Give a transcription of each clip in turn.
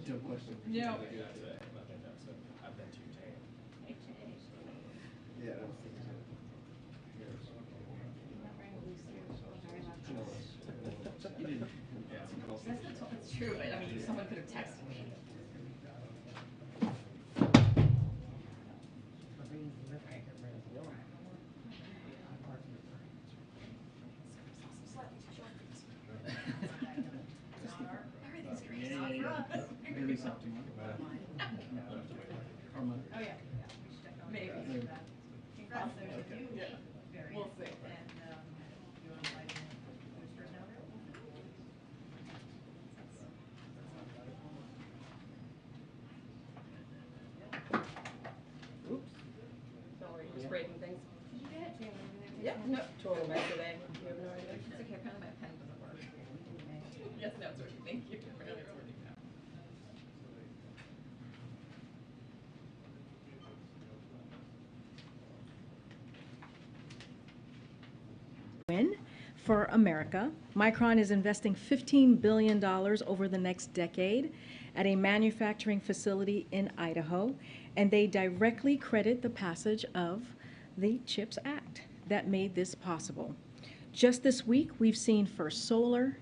Dumb question. No. I've been too tame. Yeah, I was thinking that. You didn't. That's true, but I mean, someone could have texted me. Everything's great. Maybe stop tomorrow. Or Monday. Oh, yeah. Maybe. Maybe. Congrats, there's a new Yeah. variant. We'll see. And you want to buy the boosters now available? Oops. Sorry, just breaking things. Did you get it? Do you have everything? Yep, no, total mess today. You have no idea. It's okay, apparently my pen doesn't work. Yes, no, it's working. Thank you. Apparently it's working now. Win for America. Micron is investing $15 billion over the next decade at a manufacturing facility in Idaho, and they directly credit the passage of the CHIPS Act that made this possible. Just this week, we've seen First Solar,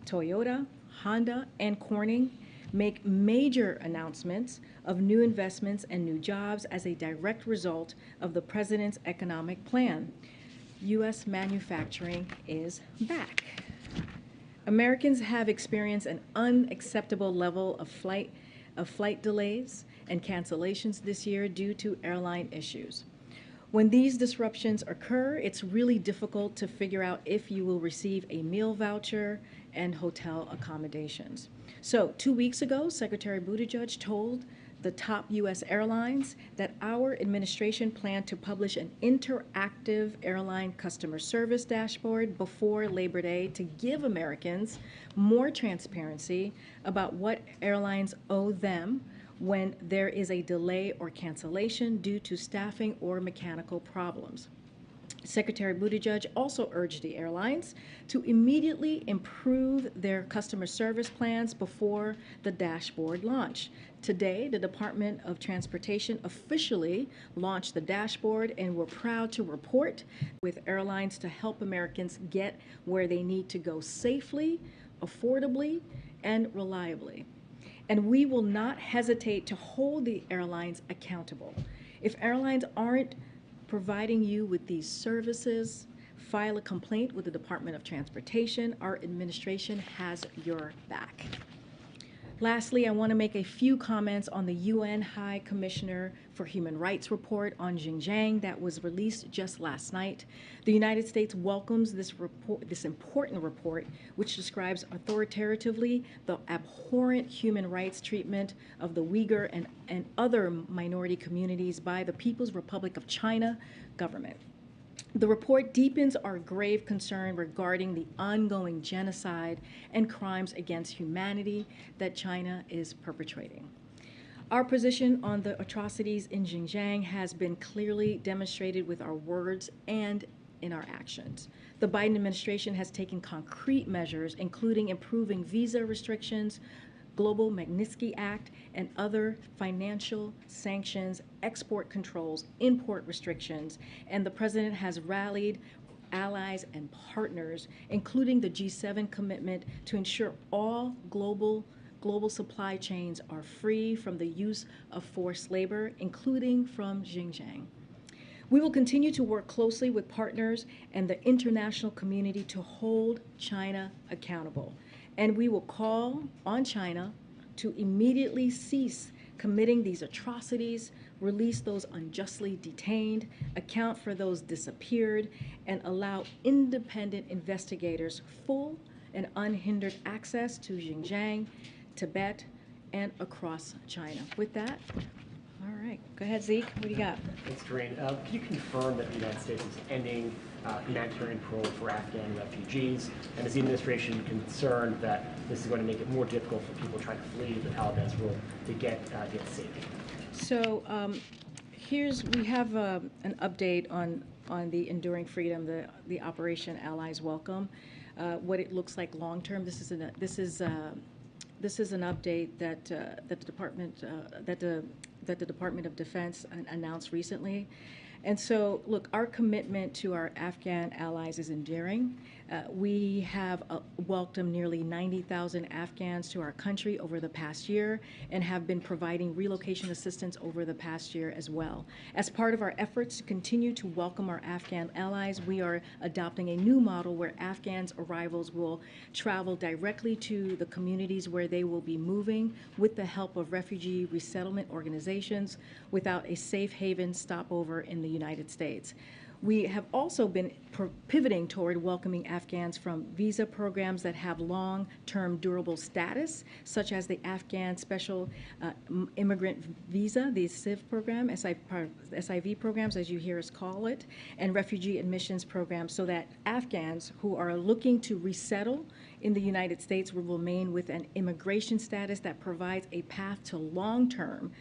Toyota, Honda, and Corning make major announcements of new investments and new jobs as a direct result of the president's economic plan. U.S. manufacturing is back. Americans have experienced an unacceptable level of flight delays and cancellations this year due to airline issues. When these disruptions occur, it's really difficult to figure out if you will receive a meal voucher and hotel accommodations. So 2 weeks ago, Secretary Buttigieg told the top U.S. airlines that our administration planned to publish an interactive airline customer service dashboard before Labor Day to give Americans more transparency about what airlines owe them when there is a delay or cancellation due to staffing or mechanical problems. Secretary Buttigieg also urged the airlines to immediately improve their customer service plans before the dashboard launch. Today, the Department of Transportation officially launched the dashboard, and we're proud to report with airlines to help Americans get where they need to go safely, affordably, and reliably. And we will not hesitate to hold the airlines accountable. If airlines aren't providing you with these services, file a complaint with the Department of Transportation. Our administration has your back. Lastly, I want to make a few comments on the UN High Commissioner for Human Rights report on Xinjiang that was released just last night. The United States welcomes this report, this important report, which describes authoritatively the abhorrent human rights treatment of the Uyghur and other minority communities by the People's Republic of China government. The report deepens our grave concern regarding the ongoing genocide and crimes against humanity that China is perpetrating. Our position on the atrocities in Xinjiang has been clearly demonstrated with our words and in our actions. The Biden administration has taken concrete measures, including improving visa restrictions, Global Magnitsky Act, and other financial sanctions, export controls, import restrictions, and the president has rallied allies and partners, including the G7 commitment to ensure all global supply chains are free from the use of forced labor, including from Xinjiang. We will continue to work closely with partners and the international community to hold China accountable. And we will call on China to immediately cease committing these atrocities, release those unjustly detained, account for those disappeared, and allow independent investigators full and unhindered access to Xinjiang, Tibet, and across China. With that, all right, go ahead, Zeke, what do you got? Thanks, Karine. Can you confirm that the United States is ending humanitarian parole for Afghan refugees? And is the administration concerned that this is going to make it more difficult for people trying to flee the Taliban's rule to get to safety? So we have an update on the Enduring Freedom, the Operation Allies Welcome, what it looks like long term. this is an update that the Department of Defense announced recently. And so, look, our commitment to our Afghan allies is enduring. We have welcomed nearly 90,000 Afghans to our country over the past year and have been providing relocation assistance over the past year as well. As part of our efforts to continue to welcome our Afghan allies, we are adopting a new model where Afghans' arrivals will travel directly to the communities where they will be moving with the help of refugee resettlement organizations without a safe haven stopover in the United States. We have also been pivoting toward welcoming Afghans from visa programs that have long-term durable status, such as the Afghan Special Immigrant Visa, the SIV program, SIV programs, as you hear us call it, and refugee admissions programs, so that Afghans who are looking to resettle in the United States will remain with an immigration status that provides a path to long-term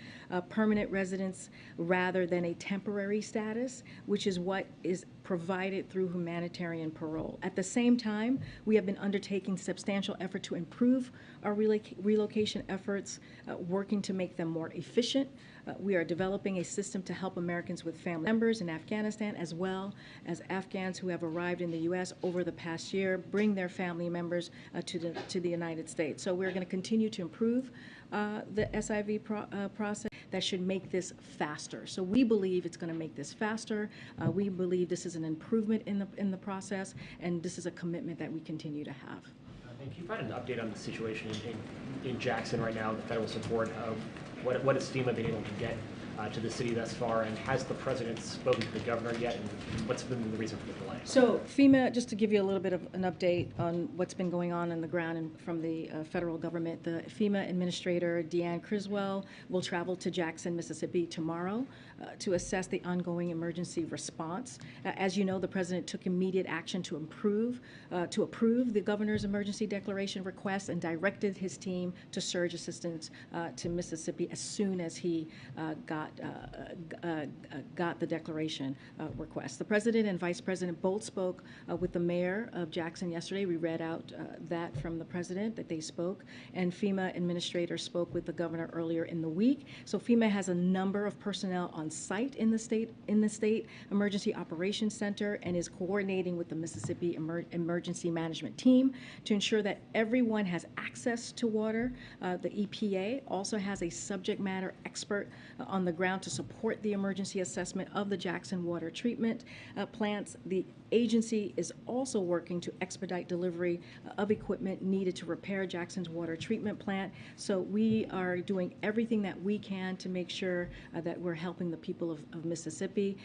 permanent residence rather than a temporary status, which is what is provided through humanitarian parole. At the same time, we have been undertaking substantial effort to improve our relocation efforts, working to make them more efficient. We are developing a system to help Americans with family members in Afghanistan, as well as Afghans who have arrived in the U.S. over the past year, bring their family members to the United States. So we're going to continue to improve the SIV process that should make this faster. So we believe it's going to make this faster. We believe this is an improvement in the process, and this is a commitment that we continue to have. Can you provide an update on the situation in Jackson right now, the federal support? What has FEMA been able to get to the city thus far, and has the president spoken to the governor yet, and what's been the reason for the delay? So FEMA, just to give you a little bit of an update on what's been going on the ground and from the federal government, the FEMA administrator, Deanne Criswell, will travel to Jackson, Mississippi tomorrow to assess the ongoing emergency response. As you know, the president took immediate action to approve the governor's emergency declaration request and directed his team to surge assistance to Mississippi as soon as he got the declaration request. The president and vice president both spoke with the mayor of Jackson yesterday. We read out that from the president that they spoke, and FEMA administrators spoke with the governor earlier in the week. So FEMA has a number of personnel on site in the state emergency operations center and is coordinating with the Mississippi emergency management team to ensure that everyone has access to water. The EPA also has a subject matter expert on the ground to support the emergency assessment of the Jackson water treatment plants. The agency is also working to expedite delivery of equipment needed to repair Jackson's water treatment plant. So we are doing everything that we can to make sure that we're helping the people of Mississippi.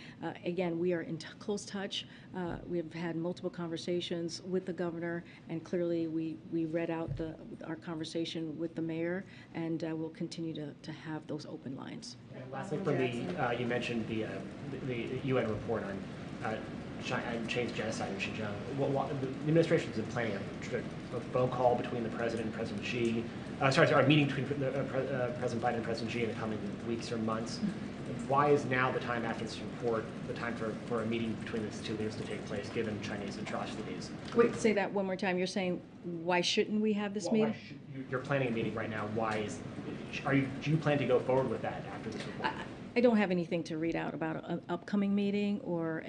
Again, we are in close touch. We have had multiple conversations with the governor, and clearly we read out our conversation with the mayor, and we'll continue to have those open lines. And lastly, for me, you mentioned the UN report on Chinese genocide in Xinjiang. The administration has been planning a phone call between the president and President Xi. A meeting between President Biden and President Xi in the coming weeks or months. Why is now the time after this report the time for a meeting between these two leaders to take place, given Chinese atrocities? Wait, say that one more time. You're saying, why shouldn't we have this meeting? You're planning a meeting right now. Do you plan to go forward with that after this report? I don't have anything to read out about an upcoming meeting or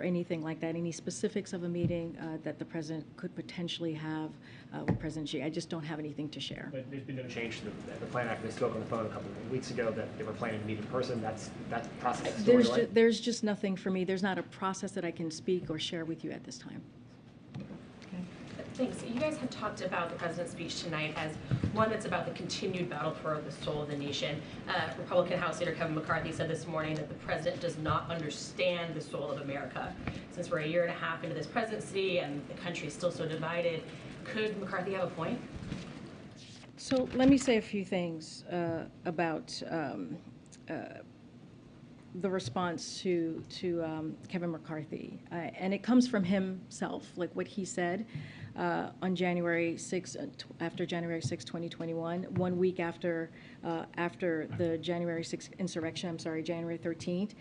anything like that, any specifics of a meeting that the president could potentially have with President Xi. I just don't have anything to share. But there's been no change to the plan after they spoke on the phone a couple of weeks ago that they were planning to meet in person. That process is still underway? There's just nothing for me. There's not a process that I can speak or share with you at this time. Thanks. You guys have talked about the president's speech tonight as one that's about the continued battle for the soul of the nation. Republican House Leader Kevin McCarthy said this morning that the president does not understand the soul of America. Since we're a year and a half into this presidency and the country is still so divided, could McCarthy have a point? So let me say a few things about the response to Kevin McCarthy. And it comes from himself, like what he said on January 6th, after January 6, 2021, 1 week after the January 6th insurrection, January 13th.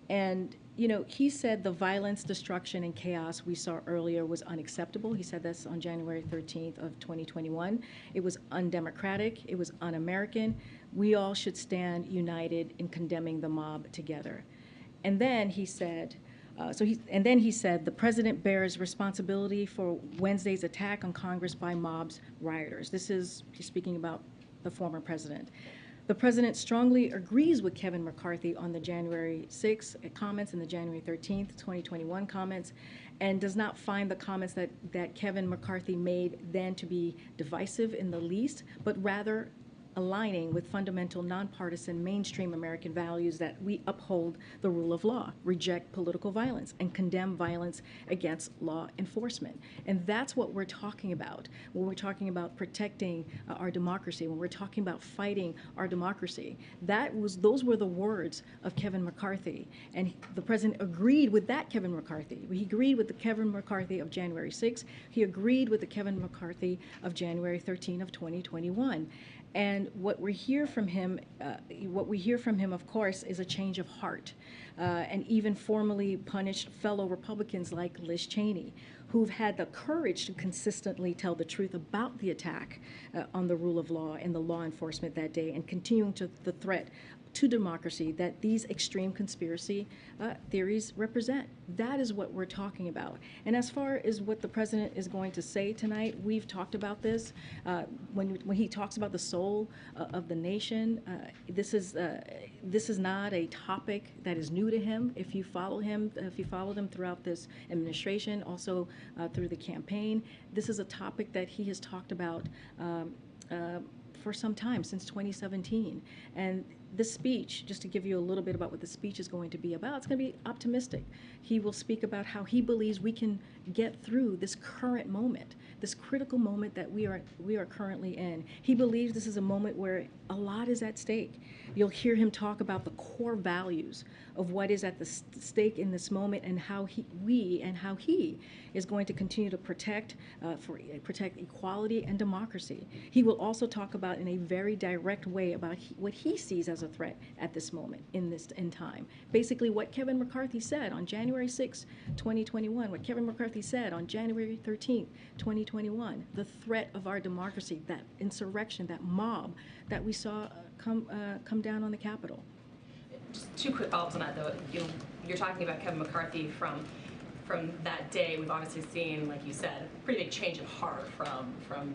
And, you know, he said the violence, destruction, and chaos we saw earlier was unacceptable. He said this on January 13th of 2021. It was undemocratic. It was un-American. We all should stand united in condemning the mob together. And then he said, the president bears responsibility for Wednesday's attack on Congress by mobs, rioters. He's speaking about the former president. The president strongly agrees with Kevin McCarthy on the January 6th comments and the January 13th, 2021 comments, and does not find the comments that Kevin McCarthy made then to be divisive in the least, but rather aligning with fundamental, nonpartisan, mainstream American values that we uphold the rule of law, reject political violence, and condemn violence against law enforcement. And that's what we're talking about when we're talking about protecting our democracy, when we're talking about fighting our democracy. Those were the words of Kevin McCarthy. And the president agreed with that Kevin McCarthy. He agreed with the Kevin McCarthy of January 6th. He agreed with the Kevin McCarthy of January 13 of 2021. And what we hear from him, of course, is a change of heart, and even formally punished fellow Republicans like Liz Cheney, who've had the courage to consistently tell the truth about the attack on the rule of law and the law enforcement that day, and continuing to the threat to democracy that these extreme conspiracy theories represent. That is what we're talking about. And as far as what the president is going to say tonight, we've talked about this. When he talks about the soul of the nation, this is not a topic that is new to him. If you follow him, if you followed him throughout this administration, also through the campaign, this is a topic that he has talked about for some time, since 2017. And this speech, just to give you a little bit about what the speech is going to be about, it's going to be optimistic. He will speak about how he believes we can get through this current moment, this critical moment that we are currently in. He believes this is a moment where a lot is at stake. You'll hear him talk about the core values of what is at the stake in this moment, and how he is going to continue to protect equality and democracy. He will also talk about in a very direct way about what he sees as a threat at this moment in time. Basically, what Kevin McCarthy said on January 6, 2021, what Kevin McCarthy said on January 13, 2021, the threat of our democracy, that insurrection, that mob that we saw come down on the Capitol. Just two quick follow-ups on that, though. You're talking about Kevin McCarthy from that day. We've obviously seen, like you said, a pretty big change of heart from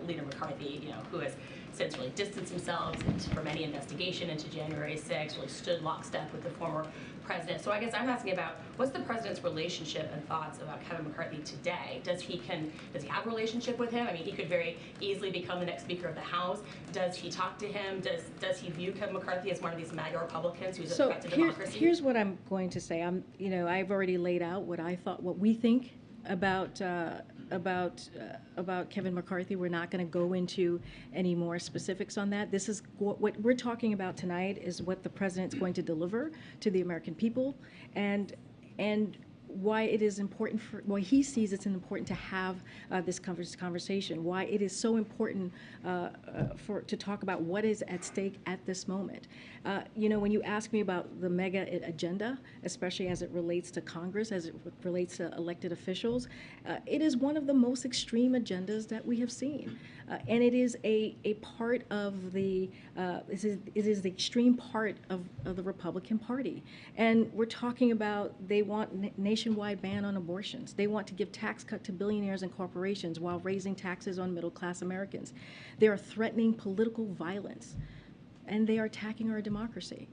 Leader McCarthy, who has since really distanced himself from any investigation into January 6th, really stood lockstep with the former president. So I guess I'm asking about, what's the president's relationship and thoughts about Kevin McCarthy today? Does he have a relationship with him? I mean, he could very easily become the next Speaker of the House. Does he talk to him? Does he view Kevin McCarthy as one of these MAGA Republicans who's a threat to democracy? Here's what I'm going to say. I've already laid out what we think about Kevin McCarthy. We're not going to go into any more specifics on that. This is what we're talking about tonight, is what the president's going to deliver to the American people, and why it is important why he sees it's important to have this conversation, why it is so important to talk about what is at stake at this moment. When you ask me about the mega agenda, especially as it relates to Congress, as it relates to elected officials, it is one of the most extreme agendas that we have seen. And it is a part of the, it is the extreme part of the Republican Party. And we're talking about, they want nationwide ban on abortions. They want to give tax cut to billionaires and corporations while raising taxes on middle-class Americans. They are threatening political violence, and they are attacking our democracy.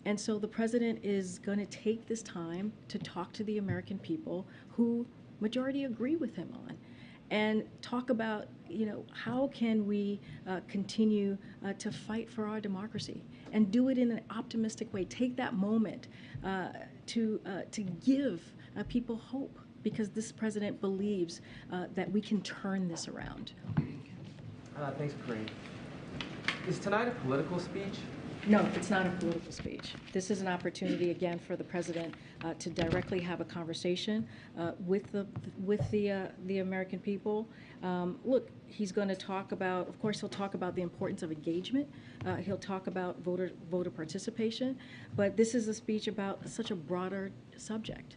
And so the president is going to take this time to talk to the American people who majority agree with him on, and talk about, how can we continue to fight for our democracy, and do it in an optimistic way. Take that moment to give people hope, because this president believes that we can turn this around. Thanks, Karine. Is tonight a political speech? No, it's not a political speech. This is an opportunity, again, for the president to directly have a conversation with the American people. Look, he's going to talk about, of course, he'll talk about the importance of engagement. He'll talk about voter participation. But this is a speech about such a broader subject.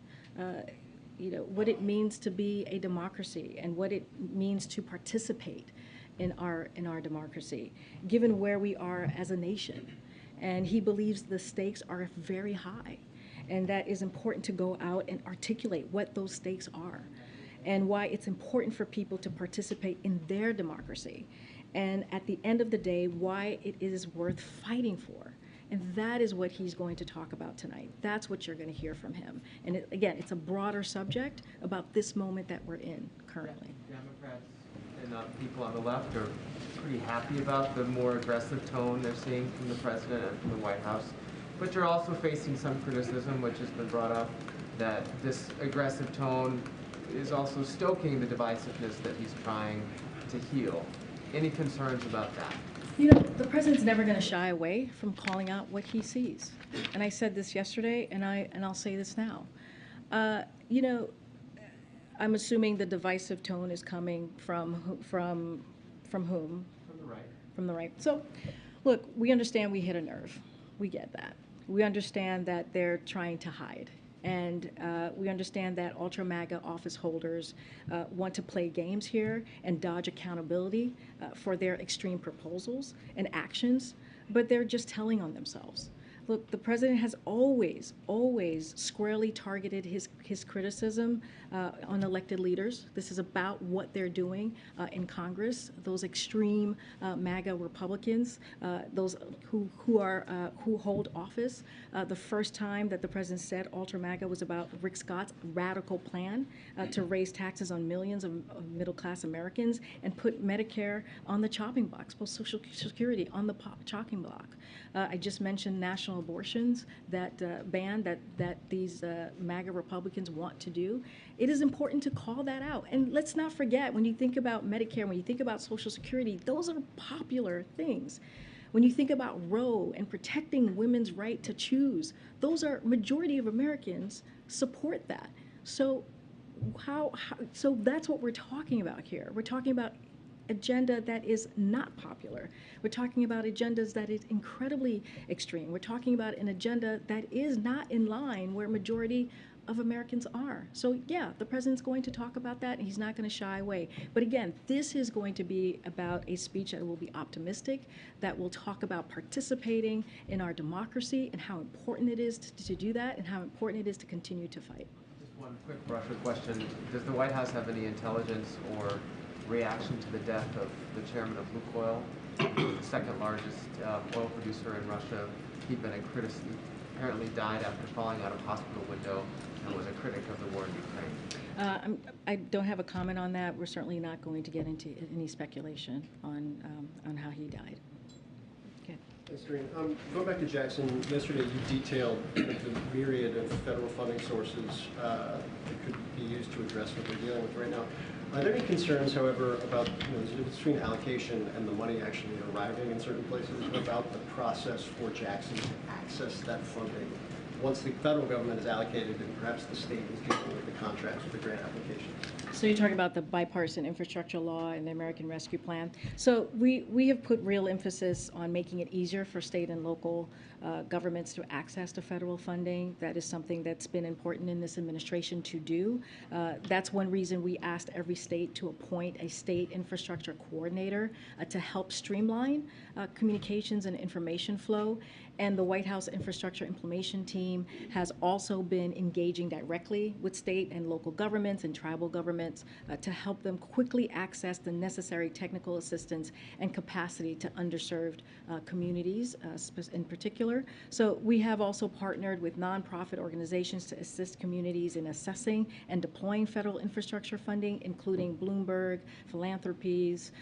You know, what it means to be a democracy and what it means to participate in our democracy, given where we are as a nation. And he believes the stakes are very high, and that is important to go out and articulate what those stakes are, and why it's important for people to participate in their democracy, and at the end of the day, why it is worth fighting for. And that is what he's going to talk about tonight. That's what you're going to hear from him. And again, it's a broader subject about this moment that we're in currently. Democrats and people on the left are pretty happy about the more aggressive tone they're seeing from the president and from the White House. But you're also facing some criticism, which has been brought up, that this aggressive tone is also stoking the divisiveness that he's trying to heal. Any concerns about that? You know, the president's never going to shy away from calling out what he sees. And I said this yesterday, and I'll say this now. You know, I'm assuming the divisive tone is coming from whom? From the right. From the right. So, look, we understand we hit a nerve. We get that. We understand that they're trying to hide. And we understand that ultra MAGA office holders want to play games here and dodge accountability for their extreme proposals and actions, but they're just telling on themselves. Look, the president has always squarely targeted his criticism on elected leaders. This is about what they're doing in Congress. Those extreme MAGA Republicans, those who hold office. The first time that the president said ultra MAGA was about Rick Scott's radical plan to raise taxes on millions of middle-class Americans and put Medicare on the chopping block, put Social Security on the chopping block. I just mentioned national abortions, that ban that these MAGA Republicans want to do. It is important to call that out. And let's not forget, when you think about Medicare, when you think about Social Security, those are popular things. When you think about Roe and protecting women's right to choose, those are, majority of Americans support that. So so that's what we're talking about here. We're talking about agenda that is not popular. We're talking about agendas that is incredibly extreme. We're talking about an agenda that is not in line where majority of Americans are. So yeah, the president's going to talk about that, and he's not going to shy away. But again, this is going to be about a speech that will be optimistic, that will talk about participating in our democracy and how important it is to do that, and how important it is to continue to fight. Just one quick Russia question. Does the White House have any intelligence or reaction to the death of the chairman of Lukoil, the second largest oil producer in Russia? He'd been a critic, apparently died after falling out of a hospital window, and was a critic of the war in Ukraine. I don't have a comment on that. We're certainly not going to get into any speculation on how he died. Okay. Thanks, Karine. Going back to Jackson, yesterday you detailed the myriad of federal funding sources that could be used to address what we're dealing with right now. Are there any concerns, however, about the difference between allocation and the money actually arriving in certain places, about the process for Jackson to access that funding once the federal government is allocated and perhaps the state is dealing with the contracts with the grant applications? So you're talking about the bipartisan infrastructure law and the American Rescue Plan. So we have put real emphasis on making it easier for state and local governments to access to federal funding. That is something that's been important in this administration to do. That's one reason we asked every state to appoint a state infrastructure coordinator to help streamline communications and information flow. And the White House Infrastructure Implementation Team has also been engaging directly with state and local governments and tribal governments to help them quickly access the necessary technical assistance and capacity to underserved communities in particular. So we have also partnered with nonprofit organizations to assist communities in assessing and deploying federal infrastructure funding, including Bloomberg, Philanthropies,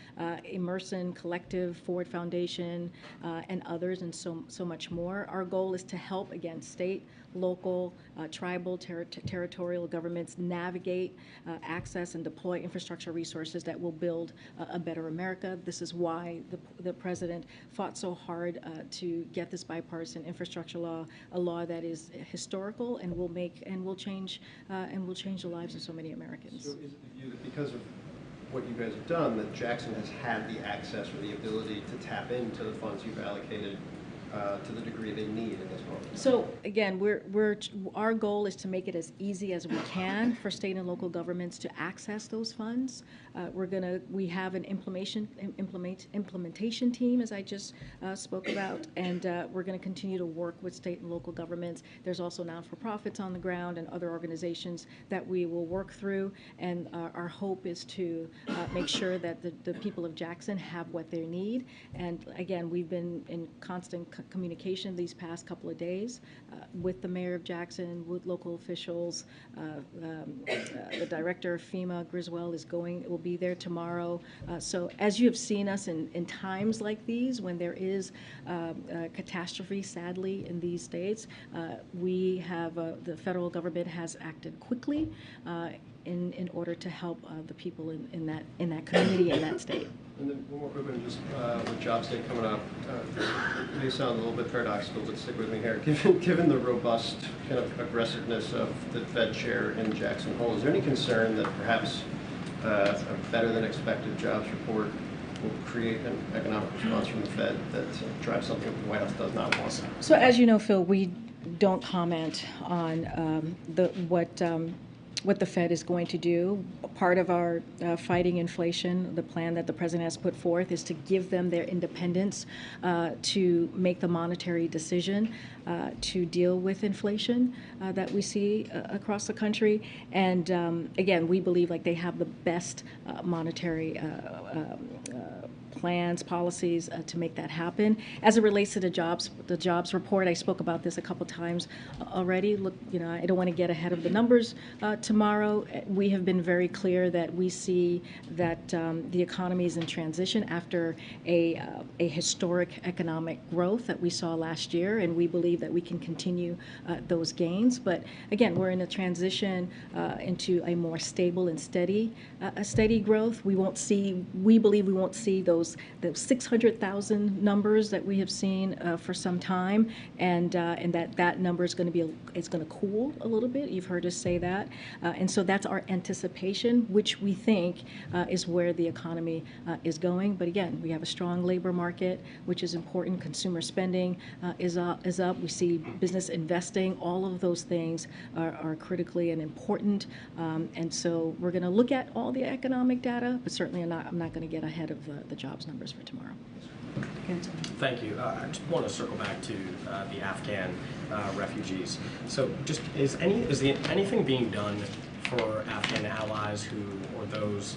Emerson Collective, Ford Foundation, and others, and so much more. Our goal is to help, again, state state, local, tribal, territorial governments navigate, access, and deploy infrastructure resources that will build a better America. This is why the president fought so hard to get this bipartisan infrastructure law, a law that is historical and will change the lives of so many Americans. So is it the view that because of what you guys have done, that Jackson has had the access or the ability to tap into the funds you've allocated to the degree they need in this moment? So again, our goal is to make it as easy as we can for state and local governments to access those funds. We have an implementation team, as I just spoke about, and we're going to continue to work with state and local governments. There's also not-for-profits on the ground and other organizations that we will work through, and our hope is to make sure that the people of Jackson have what they need. And again, we've been in constant communication these past couple of days with the mayor of Jackson, with local officials. The director of FEMA, Griswold, will be there tomorrow. So as you have seen us in times like these, when there is catastrophe, sadly, in these states, the federal government has acted quickly in order to help the people in that community, in that state. And then one more quick one, just with Jobs Day coming up, it may sound a little bit paradoxical, but stick with me here. Given the robust kind of aggressiveness of the Fed chair in Jackson Hole, is there any concern that perhaps a better than expected jobs report will create an economic response from the Fed that drives something that the White House does not want? So as you know, Phil, we don't comment on what the Fed is going to do. Part of our fighting inflation, the plan that the president has put forth, is to give them their independence to make the monetary decision to deal with inflation that we see across the country. And again, we believe like they have the best monetary plans, policies to make that happen. As it relates to the jobs report, I spoke about this a couple times already. Look, I don't want to get ahead of the numbers tomorrow. We have been very clear that we see that the economy is in transition after a historic economic growth that we saw last year, and we believe that we can continue those gains. But again, we're in a transition into a more stable and steady growth. We believe we won't see those 600,000 numbers that we have seen for some time, and that number is going to cool a little bit. You've heard us say that, and so that's our anticipation, which we think is where the economy is going. But again, we have a strong labor market, which is important. Consumer spending is up. We see business investing. All of those things are critically and important, and so we're going to look at all the economic data, but certainly I'm not going to get ahead of the jobs numbers for tomorrow. Thank you. I just want to circle back to the Afghan refugees. So, just is anything being done for Afghan allies or those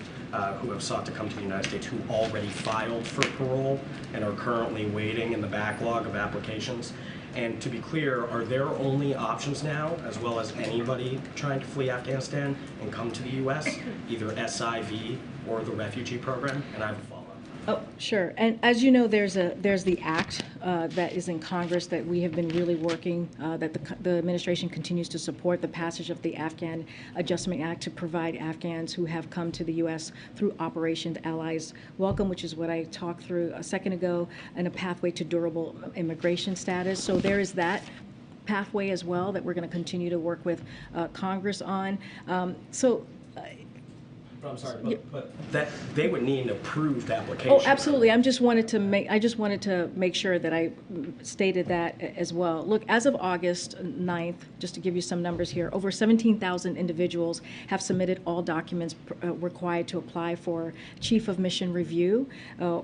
who have sought to come to the United States who already filed for parole and are currently waiting in the backlog of applications? And to be clear, are there only options now, as well as anybody trying to flee Afghanistan and come to the U.S., either SIV or the refugee program? And I have a follow-up. Oh, sure. And as you know, there's the act that is in Congress that we have been really working, that the administration continues to support the passage of the Afghan Adjustment Act to provide Afghans who have come to the U.S. through Operation Allies Welcome, which is what I talked through a second ago, and a pathway to durable immigration status. So there is that pathway as well that we're going to continue to work with Congress on. I'm sorry, but that they would need an approved application. Oh, absolutely. I just wanted to make sure that I stated that as well. Look, as of August 9th, just to give you some numbers here, over 17,000 individuals have submitted all documents required to apply for Chief of Mission review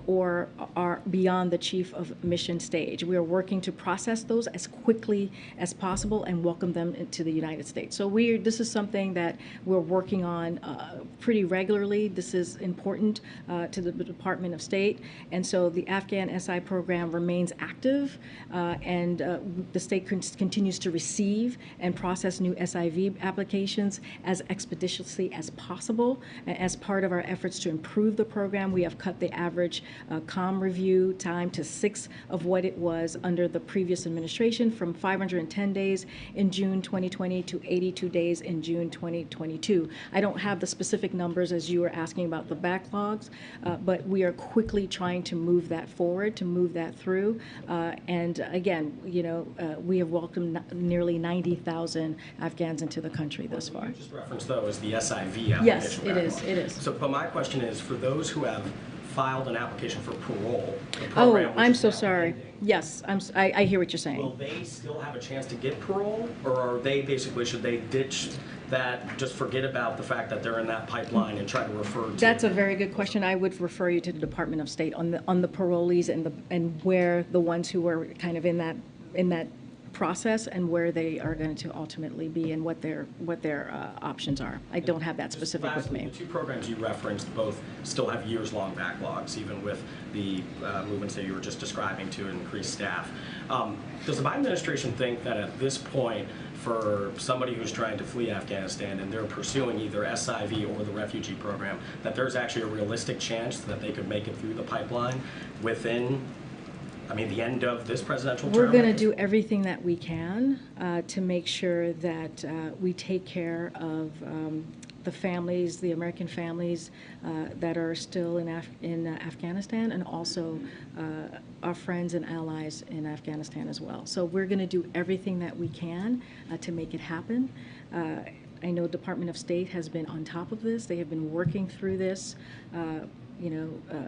or are beyond the Chief of Mission stage. We are working to process those as quickly as possible and welcome them into the United States. So this is something that we're working on pretty regularly. This is important to the Department of State, and so the Afghan SI program remains active, and the state continues to receive and process new SIV applications as expeditiously as possible. As part of our efforts to improve the program, we have cut the average COM review time to 6 of what it was under the previous administration, from 510 days in June 2020 to 82 days in June 2022. I don't have the specific numbers as you were asking about the backlogs, but we are quickly trying to move that forward, to move that through. And again, we have welcomed nearly 90,000 Afghans into the country thus far. You just referenced, though, is the SIV application. Yes, it is. backlog. It is. So, but my question is, for those who have filed an application for parole, the Oh, program which I'm is so now sorry. ending, Yes, I hear what you're will saying. they still have a chance to get parole, or are they basically, should they ditch that, just forget about the fact that they're in that pipeline and try to refer to? That's a very good question. I would refer you to the Department of State on the parolees and where the ones who are kind of in that process and where they are going to ultimately be and what their options are. I don't have that Just specific with lastly, me. the two programs you referenced both still have years-long backlogs, even with the movements that you were just describing to increase staff. Does the Biden administration think that at this point, for somebody who's trying to flee Afghanistan and they're pursuing either SIV or the refugee program, that there's actually a realistic chance that they could make it through the pipeline within, the end of this presidential term? We're going to do everything that we can to make sure that we take care of the families, the American families that are still in Afghanistan, and also our friends and allies in Afghanistan as well. So we're going to do everything that we can to make it happen. I know Department of State has been on top of this. They have been working through this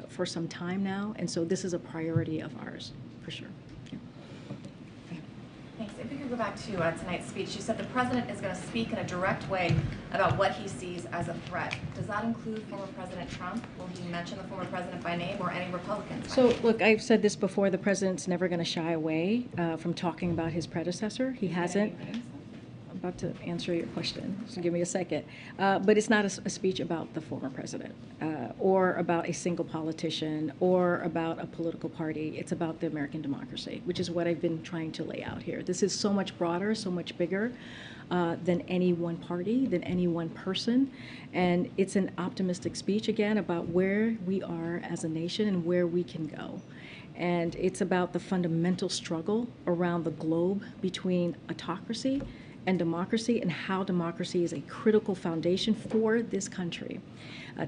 for some time now, and so this is a priority of ours, for sure. Yeah. Thanks. If we could go back to tonight's speech, you said the president is going to speak in a direct way about what he sees as a threat. Does that include former President Trump? Will he mention the former president by name or any Republicans by So, name? look, I've said this before, the president's never going to shy away from talking about his predecessor. He hasn't. I'm about to answer your question, so give me a second. But it's not a speech about the former president or about a single politician or about a political party. It's about the American democracy, which is what I've been trying to lay out here. This is so much broader, so much bigger than any one party, than any one person. And it's an optimistic speech, again, about where we are as a nation and where we can go. And it's about the fundamental struggle around the globe between autocracy and democracy, and how democracy is a critical foundation for this country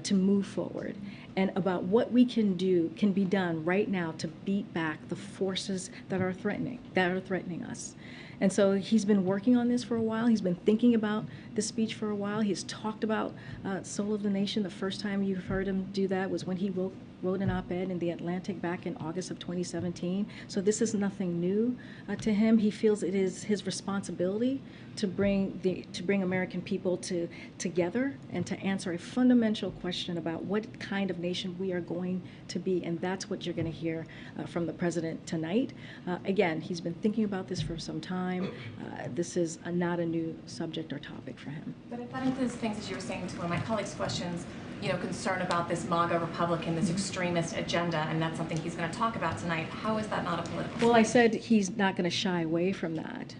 to move forward, and about what we can be done right now to beat back the forces that are threatening us. And so he's been working on this for a while. He's been thinking about this speech for a while. He's talked about Soul of the Nation. The first time you heard him do that was when he wrote an op-ed in The Atlantic back in August of 2017. So this is nothing new to him. He feels it is his responsibility to bring American people together and to answer a fundamental question about what kind of nation we are going to be. And that's what you're going to hear from the president tonight. Again, he's been thinking about this for some time. This is not a new subject or topic for him. But if that includes things, as you were saying to one of my colleagues' questions, concern about this MAGA Republican, this extremist agenda, and that's something he's going to talk about tonight. How is that not a political Well, I speech? said he's not going to shy away from that.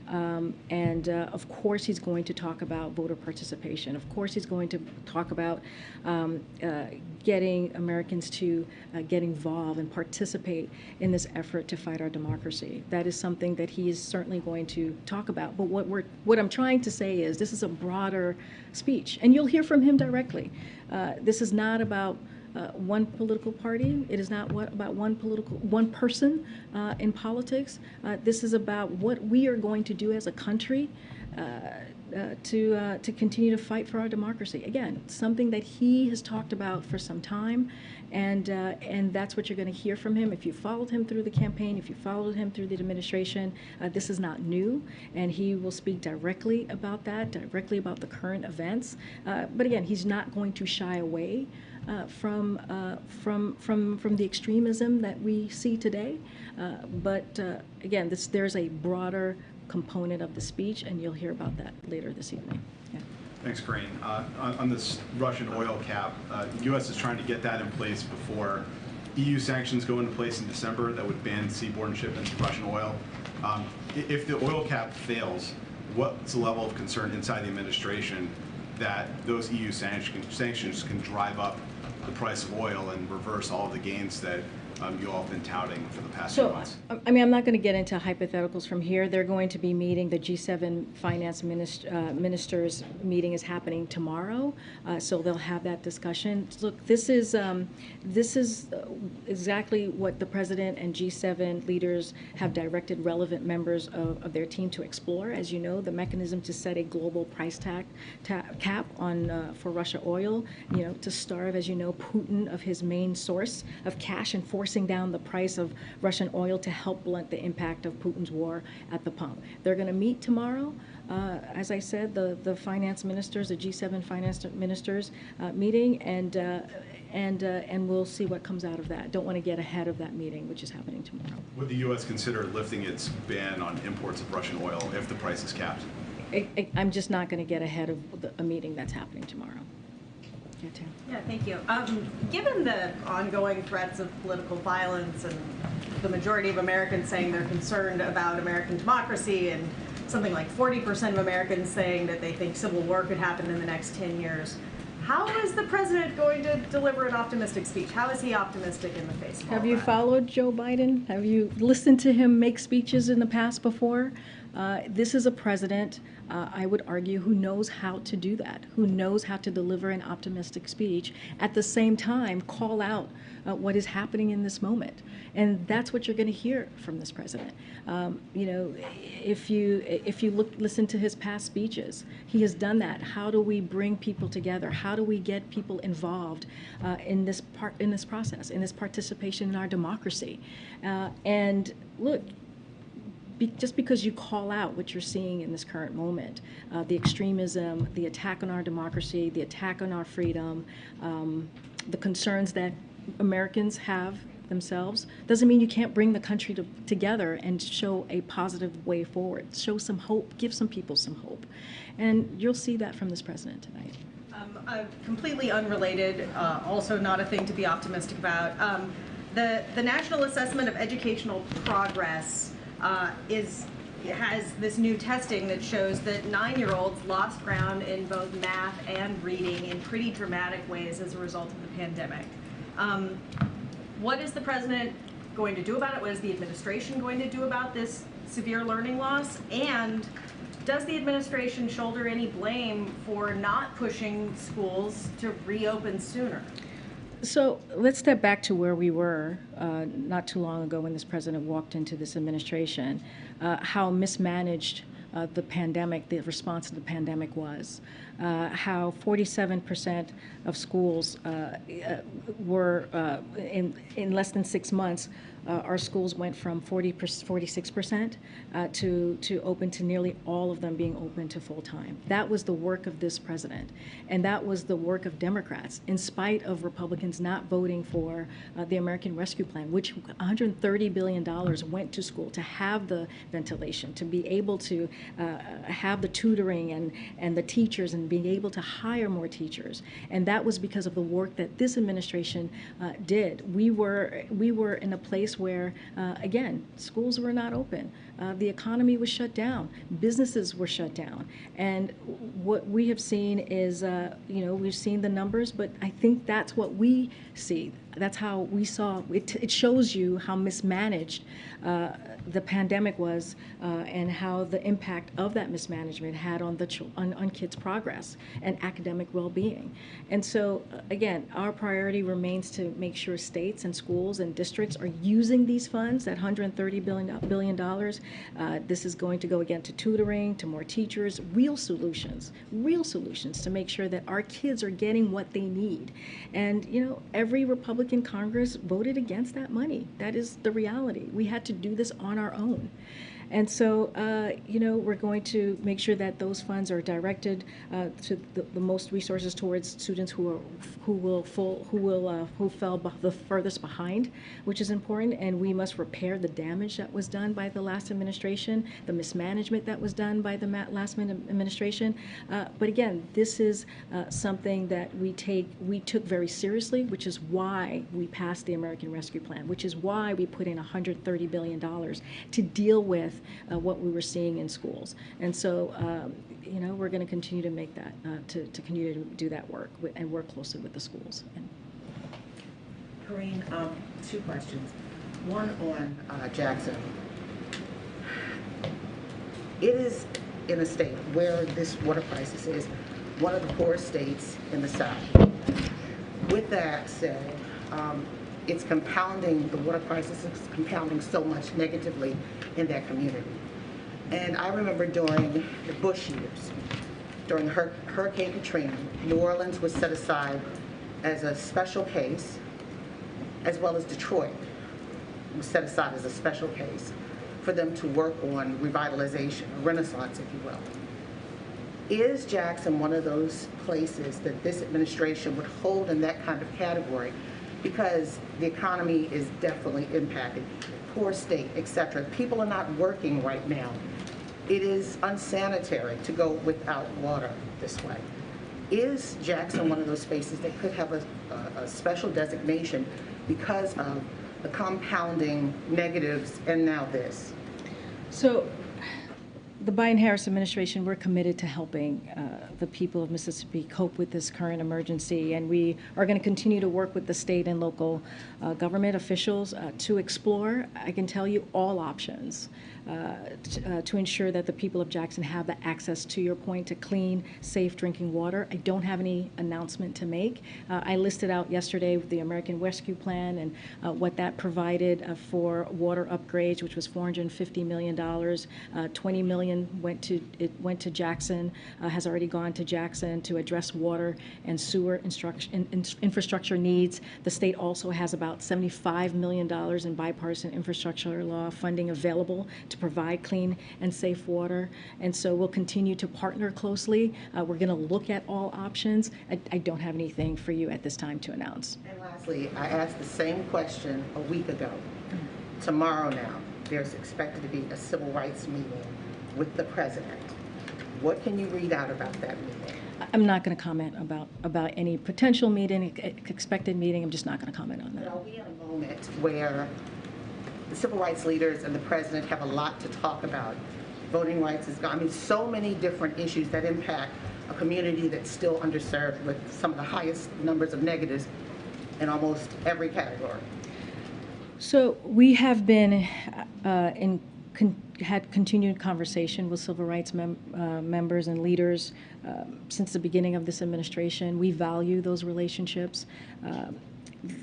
Of course he's going to talk about voter participation. Of course he's going to talk about getting Americans to get involved and participate in this effort to fight our democracy. That is something that he is certainly going to talk about. But what I'm trying to say is this is a broader speech, and you'll hear from him directly. This is not about one political party. It is not about one person in politics. This is about what we are going to do as a country to continue to fight for our democracy. Again, something that he has talked about for some time, and that's what you're going to hear from him. If you followed him through the campaign, if you followed him through the administration, this is not new, and he will speak directly about that, directly about the current events. But again, he's not going to shy away from the extremism that we see today. But again, there's a broader component of the speech, and you'll hear about that later this evening. Yeah. Thanks, Karine. On this Russian oil cap, the U.S. is trying to get that in place before EU sanctions go into place in December that would ban seaborne shipments of Russian oil. If the oil cap fails, what's the level of concern inside the administration that those EU sanctions can drive up the price of oil and reverse all of the gains that you all have been touting for the past few months? I mean, I'm not going to get into hypotheticals from here. They're going to be meeting, the G7 finance ministers meeting is happening tomorrow, so they'll have that discussion. Look, this is exactly what the president and G7 leaders have directed relevant members of their team to explore. As you know, the mechanism to set a global price cap on for Russia oil, to starve, as you know, Putin of his main source of cash and forcing down the price of Russian oil to help blunt the impact of Putin's war at the pump. They're going to meet tomorrow. As I said, the finance ministers, the G7 finance ministers meeting, and we'll see what comes out of that. Don't want to get ahead of that meeting, which is happening tomorrow. Would the U.S. consider lifting its ban on imports of Russian oil if the price is capped? I'm just not going to get ahead of a meeting that's happening tomorrow. Yeah, Tim. Yeah, thank you. Given the ongoing threats of political violence and the majority of Americans saying they're concerned about American democracy, and something like 40% of Americans saying that they think civil war could happen in the next 10 years, how is the president going to deliver an optimistic speech? How is he optimistic in the face of all Have you that? followed Joe Biden? Have you listened to him make speeches in the past before? This is a president, I would argue, who knows how to do that, who knows how to deliver an optimistic speech, at the same time call out what is happening in this moment. And that's what you're going to hear from this president. If you listen to his past speeches, he has done that. How do we bring people together? How do we get people involved in this process, in this participation in our democracy? And look, just because you call out what you're seeing in this current moment, the extremism, the attack on our democracy, the attack on our freedom, the concerns that Americans have themselves, doesn't mean you can't bring the country together and show a positive way forward, show some hope, give some people some hope. And you'll see that from this president tonight. Completely unrelated, also not a thing to be optimistic about. The National Assessment of Educational Progress has this new testing that shows that 9-year-olds lost ground in both math and reading in pretty dramatic ways as a result of the pandemic. What is the president going to do about it? What is the administration going to do about this severe learning loss? And does the administration shoulder any blame for not pushing schools to reopen sooner? So let's step back to where we were not too long ago when this president walked into this administration, how mismanaged the pandemic, the response to the pandemic was, how 47% of schools were, in less than 6 months, our schools went from 46% to open to nearly all of them being open to full time. That was the work of this president, and that was the work of Democrats, in spite of Republicans not voting for the American Rescue Plan, which $130 billion went to school to have the ventilation, to be able to have the tutoring and the teachers, and being able to hire more teachers. And that was because of the work that this administration did. We were in a place where, again, schools were not open. The economy was shut down. Businesses were shut down. And what we have seen is, we've seen the numbers, but I think that's what we see. That's how we saw it. It shows you how mismanaged the pandemic was, and how the impact of that mismanagement had on on kids' progress and academic well-being. And so, again, our priority remains to make sure states and schools and districts are using these funds, that $130 billion. This is going to go again to tutoring, to more teachers, real solutions to make sure that our kids are getting what they need. And every Republican Republican Congress voted against that money. That is the reality. We had to do this on our own. And so, we're going to make sure that those funds are directed to the most resources towards students who fell the furthest behind, which is important. And we must repair the damage that was done by the last administration, the mismanagement that was done by the last administration. But again, this is something that we took very seriously, which is why we passed the American Rescue Plan, which is why we put in $130 billion to deal with what we were seeing in schools. And so, we're going to continue to make that, to continue to do that work and work closely with the schools. Karine, two questions. One on Jackson. It is in a state where this water crisis is one of the poorest states in the South. With that said, it's compounding, the water crisis is compounding so much negatively in that community. And I remember during the Bush years, during Hurricane Katrina, New Orleans was set aside as a special case, as well as Detroit was set aside as a special case for them to work on revitalization, a renaissance, if you will. Is Jackson one of those places that this administration would hold in that kind of category? Because the economy is definitely impacted, poor state, et cetera. People are not working right now. It is unsanitary to go without water this way. Is Jackson one of those spaces that could have a special designation because of the compounding negatives and now this? So the Biden-Harris administration, we're committed to helping the people of Mississippi cope with this current emergency, and we are going to continue to work with the state and local government officials to explore, I can tell you, all options to ensure that the people of Jackson have the access, to your point, to clean, safe drinking water. I don't have any announcement to make. I listed out yesterday the American Rescue Plan and what that provided for water upgrades, which was $450 million. $20 million went to Jackson, has already gone to Jackson to address water and sewer infrastructure needs. The state also has about $75 million in bipartisan infrastructure law funding available to provide clean and safe water. And so we'll continue to partner closely. We're going to look at all options. I don't have anything for you at this time to announce. And lastly, I asked the same question a week ago. Tomorrow now, there's expected to be a civil rights meeting with the president. What can you read out about that meeting? I'm not going to comment about any potential meeting, expected meeting. I'm just not going to comment on that. But are we in a moment where the civil rights leaders and the president have a lot to talk about? Voting rights is gone. I mean, so many different issues that impact a community that's still underserved with some of the highest numbers of negatives in almost every category. So we have been had continued conversation with civil rights members and leaders since the beginning of this administration. We value those relationships.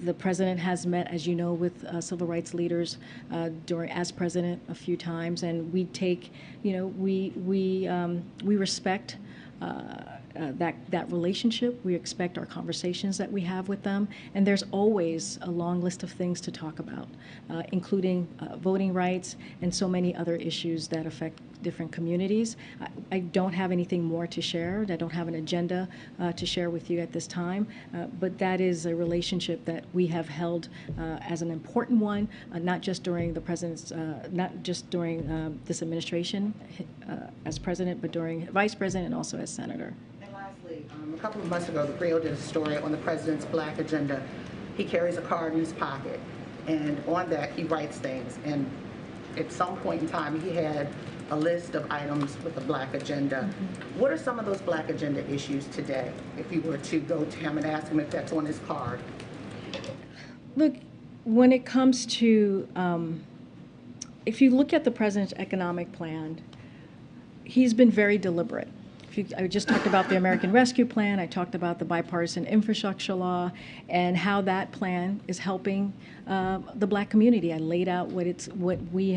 The president has met, as you know, with civil rights leaders as president a few times, and we take, we respect that relationship. We expect our conversations that we have with them, and there's always a long list of things to talk about, including voting rights and so many other issues that affect different communities. I don't have anything more to share. I don't have an agenda to share with you at this time, but that is a relationship that we have held as an important one, not just during the president's, not just during this administration as president, but during vice president and also as senator. And lastly, a couple of months ago, the Creole did a story on the president's Black agenda. He carries a card in his pocket, and on that he writes things. And at some point in time, he had a list of items with the Black agenda. Mm-hmm. What are some of those Black agenda issues today, if you were to go to him and ask him if that's on his card? Look, when it comes to, if you look at the president's economic plan, he's been very deliberate. I just talked about the American Rescue Plan. I talked about the bipartisan infrastructure law and how that plan is helping the Black community. I laid out what we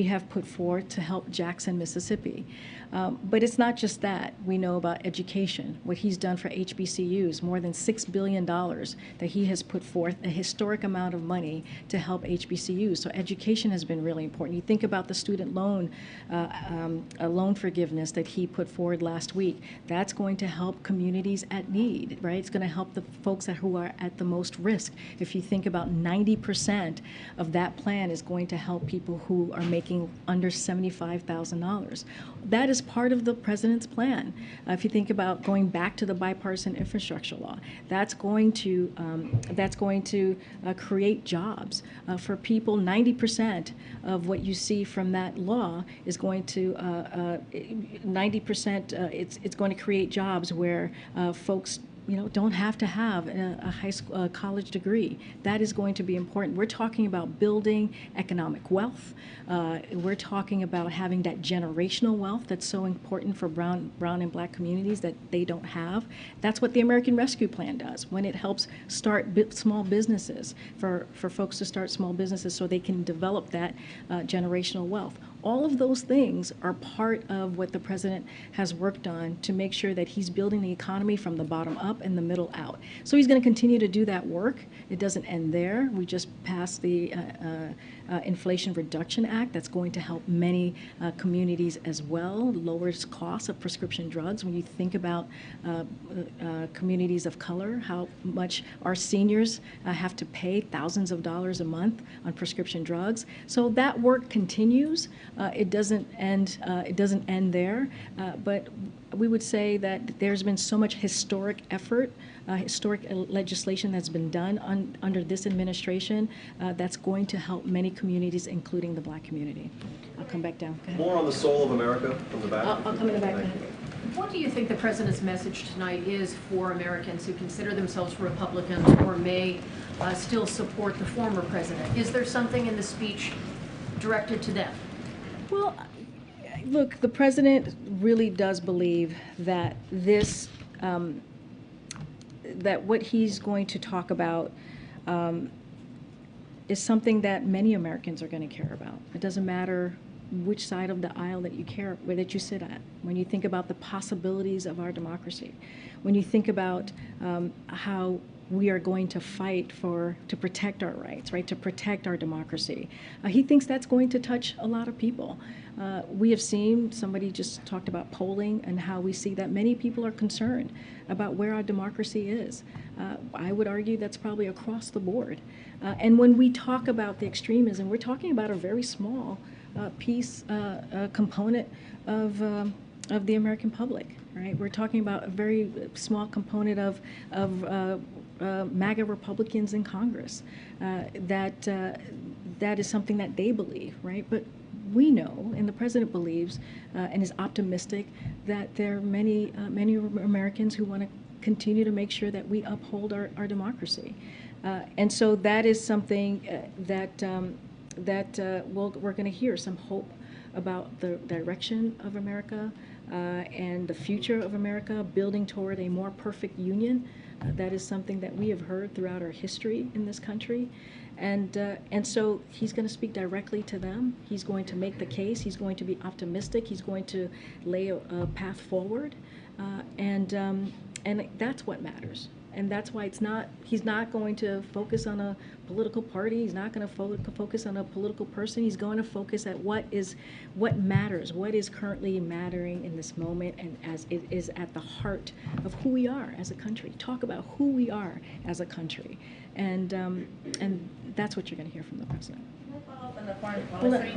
have put forth to help Jackson, Mississippi. But it's not just that. We know about education, what he's done for HBCUs, more than $6 billion that he has put forth, a historic amount of money to help HBCUs. So education has been really important. You think about the student loan forgiveness that he put forward last week. That's going to help communities at need, right? It's going to help the folks who are at the most risk. If you think about 90% of that plan is going to help people who are making under $75,000. That is part of the president's plan. If you think about going back to the bipartisan infrastructure law, that's going to create jobs for people. 90% of what you see from that law is going to 90%. It's going to create jobs where folks don't have to have a high school, college degree. That is going to be important. We're talking about building economic wealth. We're talking about having that generational wealth that's so important for brown and Black communities that they don't have. That's what the American Rescue Plan does when it helps start small businesses, for folks to start small businesses so they can develop that generational wealth. All of those things are part of what the president has worked on to make sure that he's building the economy from the bottom up and the middle out. So he's going to continue to do that work. It doesn't end there. We just passed the Inflation Reduction Act that's going to help many communities as well, lowers costs of prescription drugs. When you think about communities of color, how much our seniors have to pay thousands of dollars a month on prescription drugs. So that work continues. It doesn't end. It doesn't end there. But we would say that there's been so much historic effort, historic legislation that's been done under this administration that's going to help many communities, including the Black community. I'll come back down. Go ahead. More on the soul of America from the back. I'll come in the back. What do you think the president's message tonight is for Americans who consider themselves Republicans or may still support the former president? Is there something in the speech directed to them? Well, look, the president really does believe that this, that what he's going to talk about is something that many Americans are going to care about. It doesn't matter which side of the aisle that you sit at. When you think about the possibilities of our democracy, when you think about how we are going to fight to protect our rights, right, to protect our democracy. He thinks that's going to touch a lot of people. We have seen, somebody just talked about polling and how we see that many people are concerned about where our democracy is. I would argue that's probably across the board. And when we talk about the extremism, we're talking about a very small component of the American public, right? We're talking about a very small component of MAGA Republicans in Congress. That is something that they believe, right? But we know, and the president believes, and is optimistic, that there are many Americans who want to continue to make sure that we uphold our democracy. And so that is something that we're going to hear some hope about the direction of America and the future of America, building toward a more perfect union. That is something that we have heard throughout our history in this country. And so he's going to speak directly to them. He's going to make the case. He's going to be optimistic. He's going to lay a path forward. And that's what matters. And that's why he's not going to focus on a political party. He's not going to focus on a political person. He's going to focus at what matters, what is currently mattering in this moment, and as it is at the heart of who we are as a country. Talk about who we are as a country. And that's what you're going to hear from the president. On the foreign Hold policy.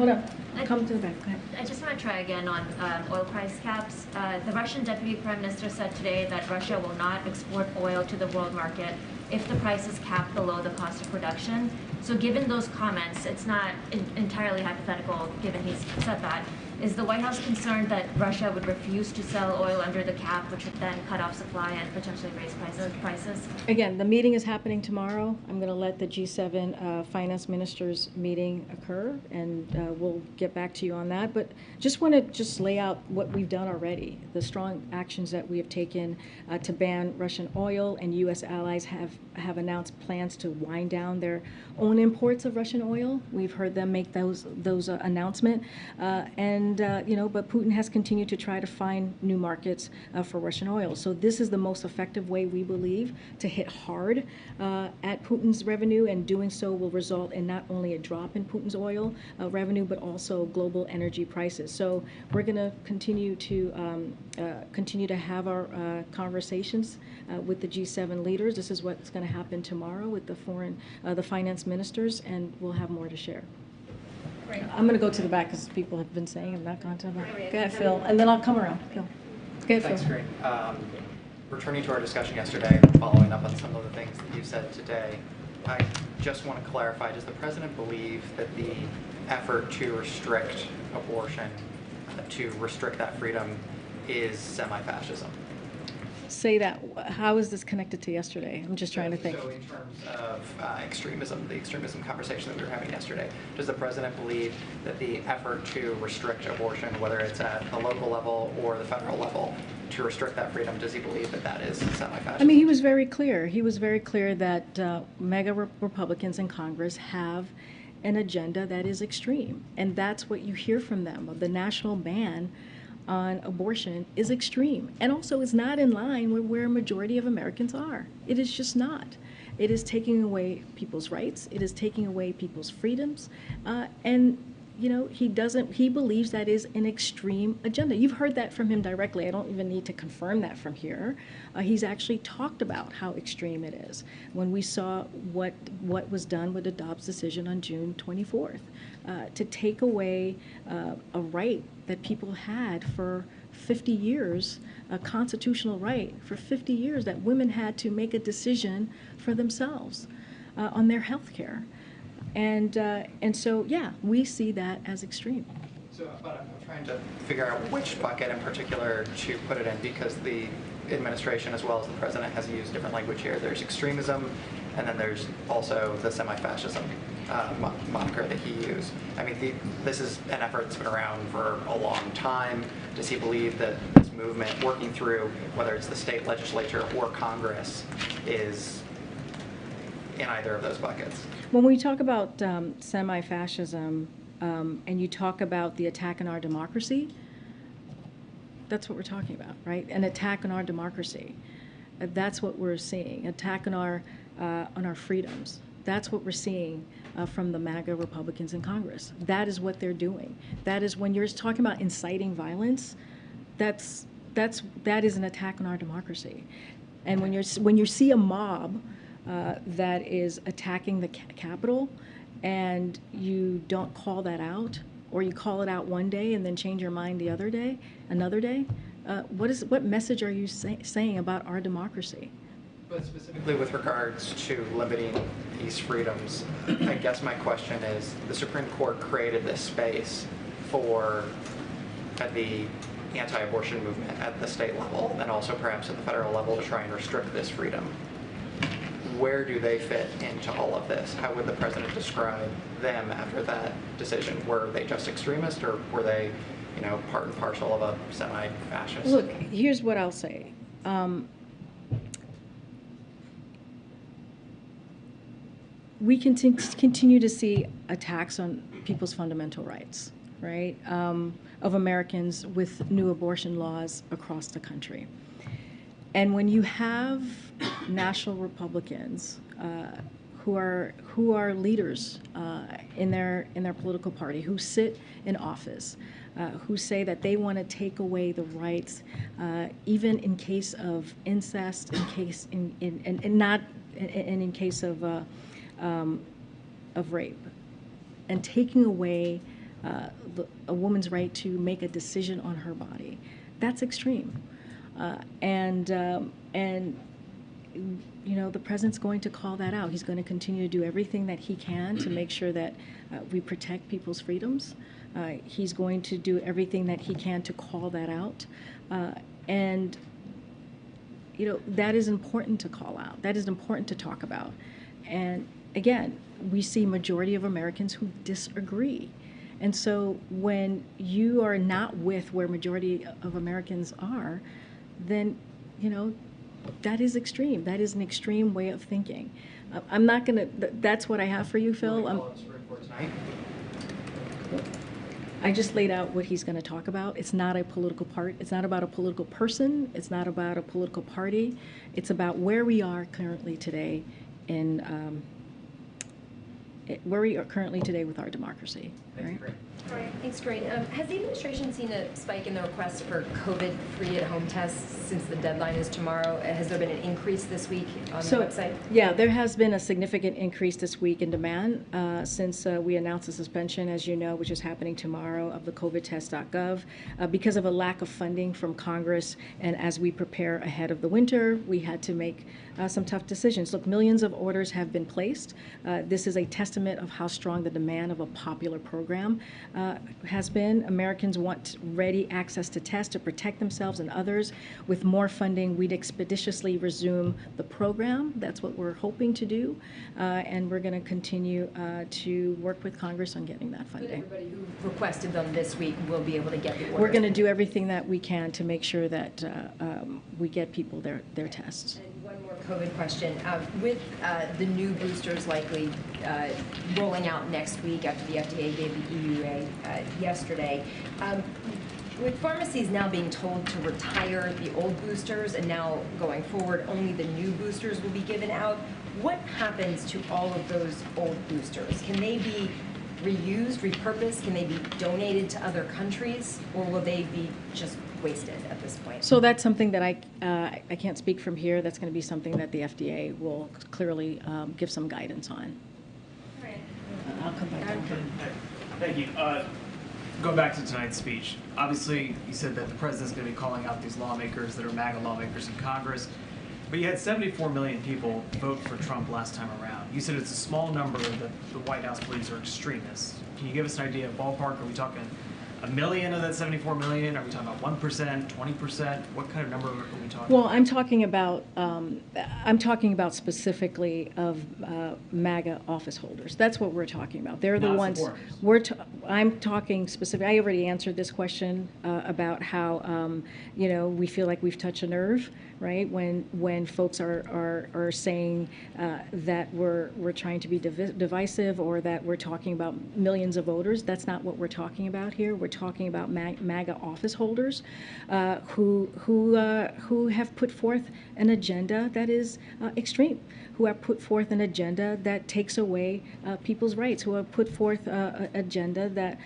on. Come to the back. Go ahead. I just want to try again on oil price caps. The Russian deputy prime minister said today that Russia will not export oil to the world market if the price is capped below the cost of production. So given those comments, it's not entirely hypothetical, given he's said that. Is the White House concerned that Russia would refuse to sell oil under the cap, which would then cut off supply and potentially raise prices? Again, the meeting is happening tomorrow. I'm going to let the G7 finance ministers meeting occur, and we'll get back to you on that. But just want to lay out what we've done already, the strong actions that we have taken to ban Russian oil, and U.S. allies have announced plans to wind down their own imports of Russian oil. We've heard them make those announcements, but Putin has continued to try to find new markets for Russian oil. So this is the most effective way, we believe, to hit hard at Putin's revenue, and doing so will result in not only a drop in Putin's oil revenue, but also global energy prices. So we're going to continue to have our conversations with the G7 leaders. This is what's going to happen tomorrow with the finance ministers, and we'll have more to share. Great. I'm going to go to the back because people have been saying I'm not going to the back. Go ahead, Phil, and then I'll come around. Phil. Go ahead, Thanks, Phil. Karine. Returning to our discussion yesterday, following up on some of the things that you said today, I just want to clarify, does the President believe that the effort to restrict abortion, to restrict that freedom, is semi-fascism? Say that. How is this connected to yesterday? I'm just trying to think. So in terms of extremism, the extremism conversation that we were having yesterday, does the President believe that the effort to restrict abortion, whether it's at the local level or the federal level, to restrict that freedom, does he believe that that is semi-fascist? I mean, he was very clear. He was very clear that mega Republicans in Congress have an agenda that is extreme, and that's what you hear from them. The national ban on abortion is extreme, and also is not in line with where a majority of Americans are. It is just not. It is taking away people's rights. It is taking away people's freedoms, and he believes that is an extreme agenda. You've heard that from him directly. I don't even need to confirm that from here. He's actually talked about how extreme it is when we saw what was done with the Dobbs decision on June 24th, to take away a right that people had for 50 years, a constitutional right for 50 years, that women had to make a decision for themselves on their health care. And so, yeah, we see that as extreme. So, but I'm trying to figure out which bucket in particular to put it in, because the administration, as well as the President, has used different language here. There's extremism, and then there's also the semi-fascism moniker that he used. I mean, this is an effort that's been around for a long time. Does he believe that this movement, working through whether it's the state legislature or Congress, is in either of those buckets? When we talk about semi-fascism, and you talk about the attack on our democracy, that's what we're talking about, right? An attack on our democracy. That's what we're seeing. Attack on our freedoms. That's what we're seeing from the MAGA Republicans in Congress. That is what they're doing. That is, when you're talking about inciting violence, that is an attack on our democracy. And when you see a mob that is attacking the Capitol, and you don't call that out, or you call it out one day and then change your mind another day, what message are you saying about our democracy? But specifically with regards to limiting these freedoms, I guess my question is, the Supreme Court created this space for the anti-abortion movement at the state level, and also perhaps at the federal level, to try and restrict this freedom. Where do they fit into all of this? How would the President describe them after that decision? Were they just extremists, or were they, part and parcel of a semi-fascist? Look, here's what I'll say. We continue to see attacks on people's fundamental rights, right, of Americans, with new abortion laws across the country. And when you have national Republicans who are leaders in their political party, who sit in office, who say that they want to take away the rights, even in case of incest, in case of rape, and taking away a woman's right to make a decision on her body, that's extreme. And the president's going to call that out. He's going to continue to do everything that he can to make sure that we protect people's freedoms. He's going to do everything that he can to call that out. And that is important to call out. That is important to talk about. And again, we see majority of Americans who disagree. And so when you are not with where majority of Americans are, then, that is extreme. That is an extreme way of thinking. I'm not going to, that's what I have for you, Phil. I just laid out what he's going to talk about. It's not a political part. It's not about a political person. It's not about a political party. It's about where we are currently today where we are currently today with our democracy. Right? All right, thanks, Karine. Has the administration seen a spike in the request for COVID-free at-home tests since the deadline is tomorrow? Has there been an increase this week on the website? Yeah, there has been a significant increase this week in demand since we announced the suspension, as you know, which is happening tomorrow, of the covidtest.gov because of a lack of funding from Congress. And as we prepare ahead of the winter, we had to make some tough decisions. Look, millions of orders have been placed. This is a testament of how strong the demand of a popular program has been. Americans want ready access to tests to protect themselves and others. With more funding, we'd expeditiously resume the program. That's what we're hoping to do. And we're going to continue to work with Congress on getting that funding. Everybody who requested them this week will be able to get the orders. We're going to do everything that we can to make sure that we get people their tests. And one more COVID question. With the new boosters likely rolling out next week after the FDA gave the EUA yesterday, with pharmacies now being told to retire the old boosters and now going forward only the new boosters will be given out, what happens to all of those old boosters? Can they be reused, repurposed? Can they be donated to other countries, or will they be just wasted at this point? So that's something that I can't speak from here. That's going to be something that the FDA will clearly give some guidance on. All right. I'll come back. Thank you. Going back to tonight's speech, obviously you said that the president's going to be calling out these lawmakers that are MAGA lawmakers in Congress, but you had 74 million people vote for Trump last time around. You said it's a small number that the White House believes are extremists. Can you give us an idea of ballpark? Are we talking a million of that 74 million? Are we talking about 1%, 20%? What kind of number are we talking Well, about? I'm talking about specifically of MAGA office holders. That's what we're talking about. They're the Not ones. supporters. I'm talking specifically. I already answered this question about how we feel like we've touched a nerve, right? When folks are saying that we're trying to be divisive or that we're talking about millions of voters. That's not what we're talking about here. We're talking about MAGA office holders who have put forth an agenda that is extreme, who have put forth an agenda that takes away people's rights, who have put forth an agenda that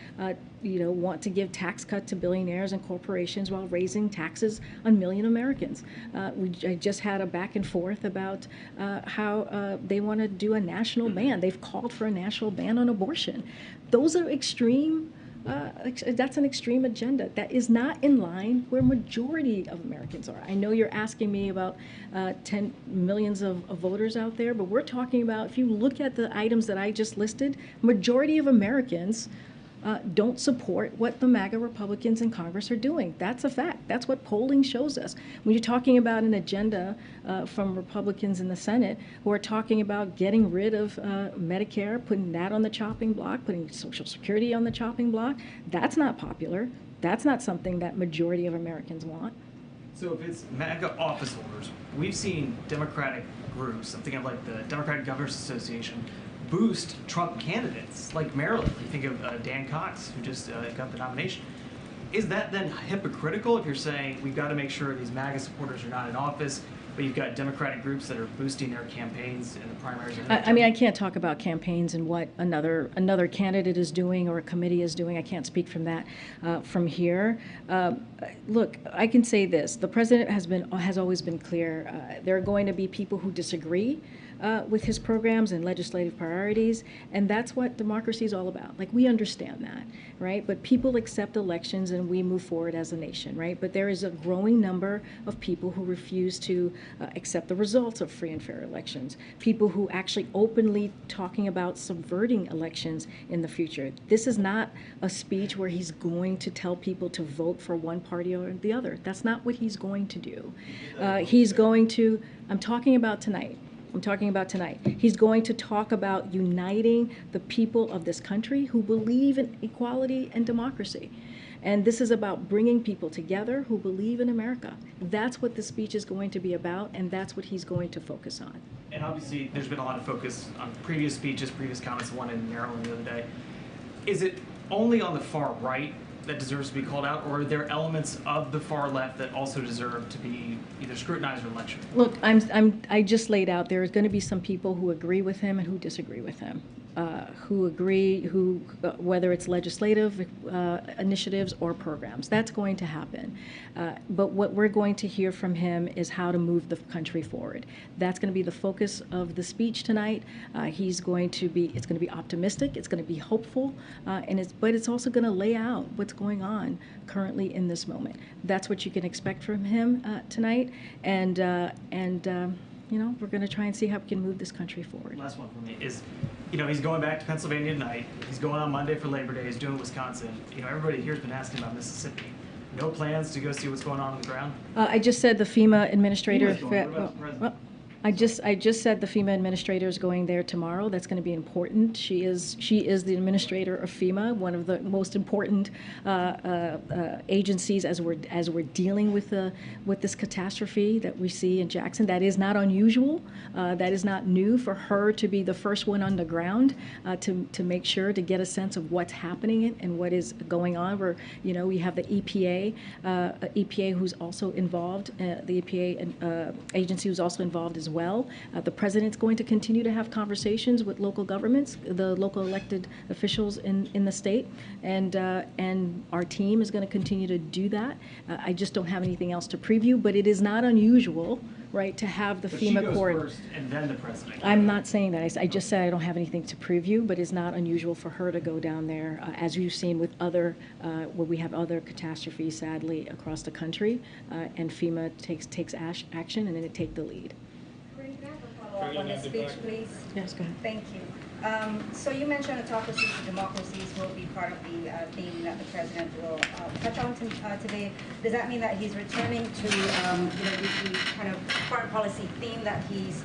want to give tax cut to billionaires and corporations while raising taxes on million Americans. I just had a back and forth about how they want to do a national ban. They've called for a national ban on abortion. Those are extreme. That's an extreme agenda that is not in line where majority of Americans are. I know you're asking me about 10 millions of voters out there, but we're talking about, if you look at the items that I just listed, majority of Americans don't support what the MAGA Republicans in Congress are doing. That's a fact. That's what polling shows us. When you're talking about an agenda from Republicans in the Senate who are talking about getting rid of Medicare, putting that on the chopping block, putting Social Security on the chopping block, that's not popular. That's not something that majority of Americans want. So if it's MAGA office holders, we've seen Democratic groups, I'm thinking of like the Democratic Governors Association, boost Trump candidates like Maryland. You think of Dan Cox, who just got the nomination. Is that then hypocritical if you're saying we've got to make sure these MAGA supporters are not in office, but you've got Democratic groups that are boosting their campaigns in the primaries? I mean, I can't talk about campaigns and what another candidate is doing or a committee is doing. I can't speak from that from here. Look, I can say this: the president has always been clear. There are going to be people who disagree. with his programs and legislative priorities, and that's what democracy is all about. Like, we understand that, right? But people accept elections and we move forward as a nation, right? But there is a growing number of people who refuse to accept the results of free and fair elections, people who actually openly talking about subverting elections in the future. This is not a speech where he's going to tell people to vote for one party or the other. That's not what he's going to do. He's going to, I'm talking about tonight. He's going to talk about uniting the people of this country who believe in equality and democracy. And this is about bringing people together who believe in America. That's what the speech is going to be about, and that's what he's going to focus on. And obviously, there's been a lot of focus on previous speeches, previous comments, one in Maryland the other day. Is it only on the far right that deserves to be called out, or are there elements of the far left that also deserve to be either scrutinized or lectured? Look, I just laid out there is going to be some people who agree with him and who disagree with him, whether it's legislative initiatives or programs. That's going to happen. But what we're going to hear from him is how to move the country forward. That's going to be the focus of the speech tonight. It's going to be optimistic, it's going to be hopeful, but it's also going to lay out what's going on currently in this moment. That's what you can expect from him tonight, and we're going to try and see how we can move this country forward. Last one for me is, he's going back to Pennsylvania tonight. He's going on Monday for Labor Day. He's doing Wisconsin. Everybody here's been asking about Mississippi. No plans to go see what's going on the ground? I just said the FEMA administrator. What about the president? I just said the FEMA administrator is going there tomorrow. That's going to be important. She is the administrator of FEMA, one of the most important agencies as we're dealing with this catastrophe that we see in Jackson. That is not unusual. That is not new for her to be the first one on the ground to make sure to get a sense of what's happening and what is going on. We have the EPA who's also involved, the EPA agency who's also involved as well. The president's going to continue to have conversations with local governments, the local elected officials in the state, and our team is going to continue to do that. I just don't have anything else to preview, but it is not unusual, right, to have the FEMA court. First and then the president. I'm not saying that. I just said I don't have anything to preview, but it's not unusual for her to go down there, as you've seen with where we have other catastrophes, sadly, across the country, and FEMA takes action, and then it take the lead. Karine, can I have a follow-up on this speech, please? Yes, go ahead. Thank you. So you mentioned autocracies and democracies will be part of the theme that the president will touch on today. Does that mean that he's returning to the kind of foreign policy theme that he's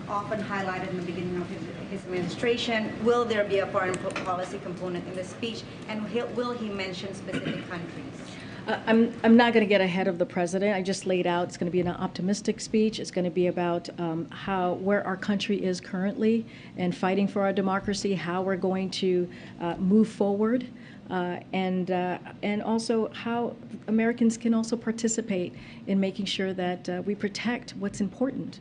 often highlighted in the beginning of his administration? Will there be a foreign policy component in the speech, and will he mention specific countries? I'm not going to get ahead of the president. I just laid out it's going to be an optimistic speech. It's going to be about where our country is currently and fighting for our democracy, how we're going to move forward, and also how Americans can also participate in making sure that we protect what's important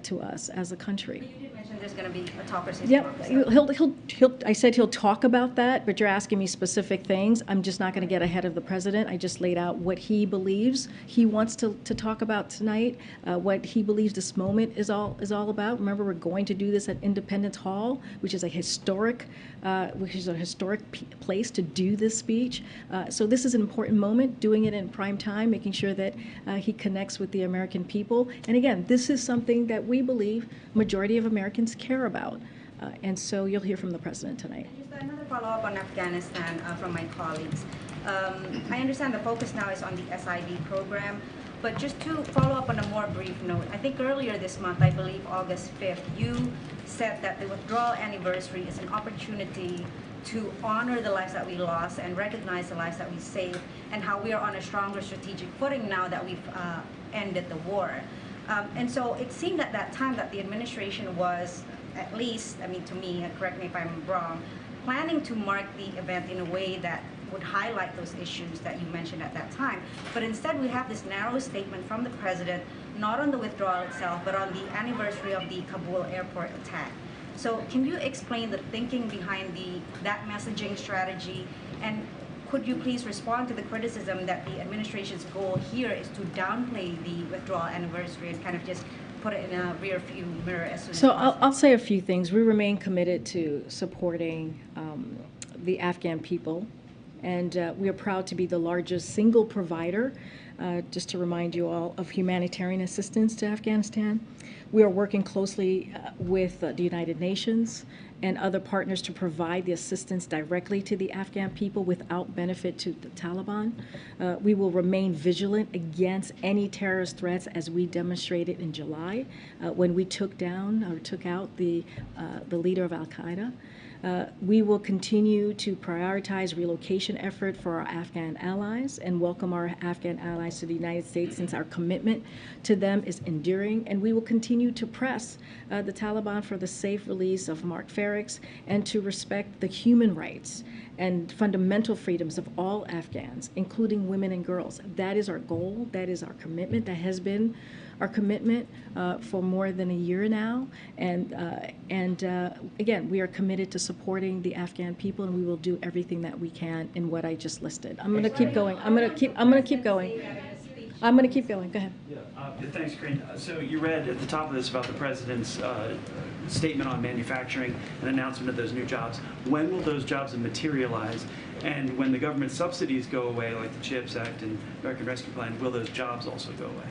to us as a country. You did mention there's going to be autocracies. Yep, I said he'll talk about that, but you're asking me specific things. I'm just not going to get ahead of the president. I just laid out what he believes he wants to talk about tonight, what he believes this moment is all about. Remember, we're going to do this at Independence Hall, which is a historic place to do this speech. So this is an important moment, doing it in prime time, making sure that he connects with the American people. And again, this is something that we believe majority of Americans care about. And so you'll hear from the president tonight. Just another follow-up on Afghanistan from my colleagues. I understand the focus now is on the SIV program, but just to follow up on a more brief note, I think earlier this month, I believe August 5th, you said that the withdrawal anniversary is an opportunity to honor the lives that we lost and recognize the lives that we saved, and how we are on a stronger strategic footing now that we've ended the war. And so it seemed at that time that the administration was, at least, to me, and correct me if I'm wrong, planning to mark the event in a way that would highlight those issues that you mentioned at that time. But instead, we have this narrow statement from the president, not on the withdrawal itself, but on the anniversary of the Kabul airport attack. So can you explain the thinking behind that messaging strategy? And could you please respond to the criticism that the administration's goal here is to downplay the withdrawal anniversary and kind of just put it in a rear view mirror as soon as So possible? I'll say a few things. We remain committed to supporting the Afghan people, and we are proud to be the largest single provider, just to remind you all, of humanitarian assistance to Afghanistan. We are working closely with the United Nations and other partners to provide the assistance directly to the Afghan people without benefit to the Taliban. We will remain vigilant against any terrorist threats, as we demonstrated in July when we took out the leader of Al-Qaeda. We will continue to prioritize relocation effort for our Afghan allies and welcome our Afghan allies to the United States, since our commitment to them is enduring. And we will continue to press the Taliban for the safe release of Mark Farix and to respect the human rights and fundamental freedoms of all Afghans, including women and girls. That is our goal. That is our commitment. That has been our commitment for more than a year now. And again, we are committed to supporting the Afghan people, and we will do everything that we can in what I just listed. I'm going to keep going. I'm going to keep going. I'm going to keep going. Go ahead. Thanks, Karine. So you read at the top of this about the president's statement on manufacturing and announcement of those new jobs. When will those jobs materialize? And when the government subsidies go away, like the CHIPS Act and American Rescue Plan, will those jobs also go away?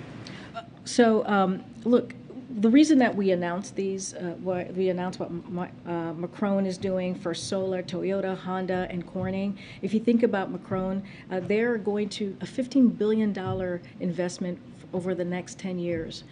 So, look, the reason that we announced these, what Macron is doing for solar, Toyota, Honda, and Corning. If you think about Macron, they're going to a $15 billion investment over the next 10 years.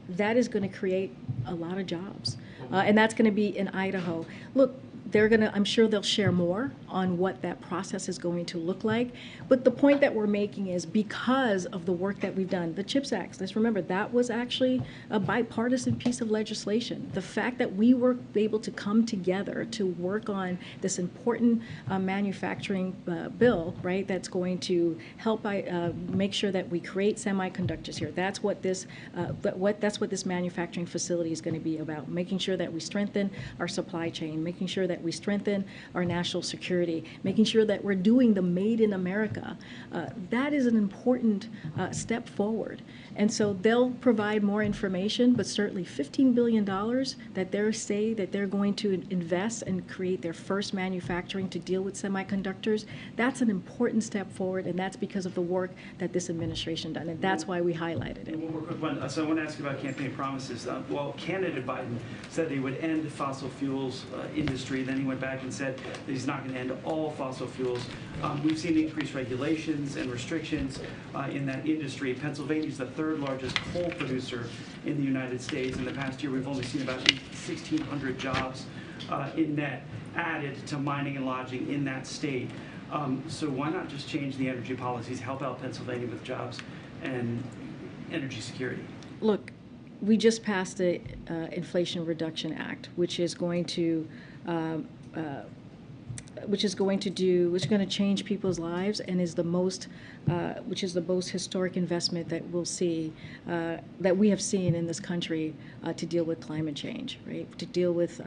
That is going to create a lot of jobs, and that's going to be in Idaho. Look, I'm sure they'll share more on what that process is going to look like. But the point that we're making is, because of the work that we've done, the CHIPS Act, let's remember, that was actually a bipartisan piece of legislation. The fact that we were able to come together to work on this important manufacturing bill, right, that's going to help make sure that we create semiconductors here. That's what this manufacturing facility is going to be about, making sure that we strengthen our supply chain, making sure that we strengthen our national security, making sure that we're doing the Made in America. That is an important step forward. And so they'll provide more information, but certainly $15 billion that they say that they're going to invest and create their first manufacturing to deal with semiconductors. That's an important step forward, and that's because of the work that this administration done, and that's why we highlighted it. One more quick one. So I want to ask you about campaign promises. Well, candidate Biden said that he would end the fossil fuels industry. Then he went back and said that he's not going to end all fossil fuels. We've seen increased regulations and restrictions in that industry. Pennsylvania is the third largest coal producer in the United States. In the past year, we've only seen about 1,600 jobs in net added to mining and lodging in that state. So why not just change the energy policies, help out Pennsylvania with jobs and energy security? Look, we just passed the Inflation Reduction Act, which is going to change people's lives, and is the most historic investment that we'll see, that we have seen in this country to deal with climate change, right? To deal with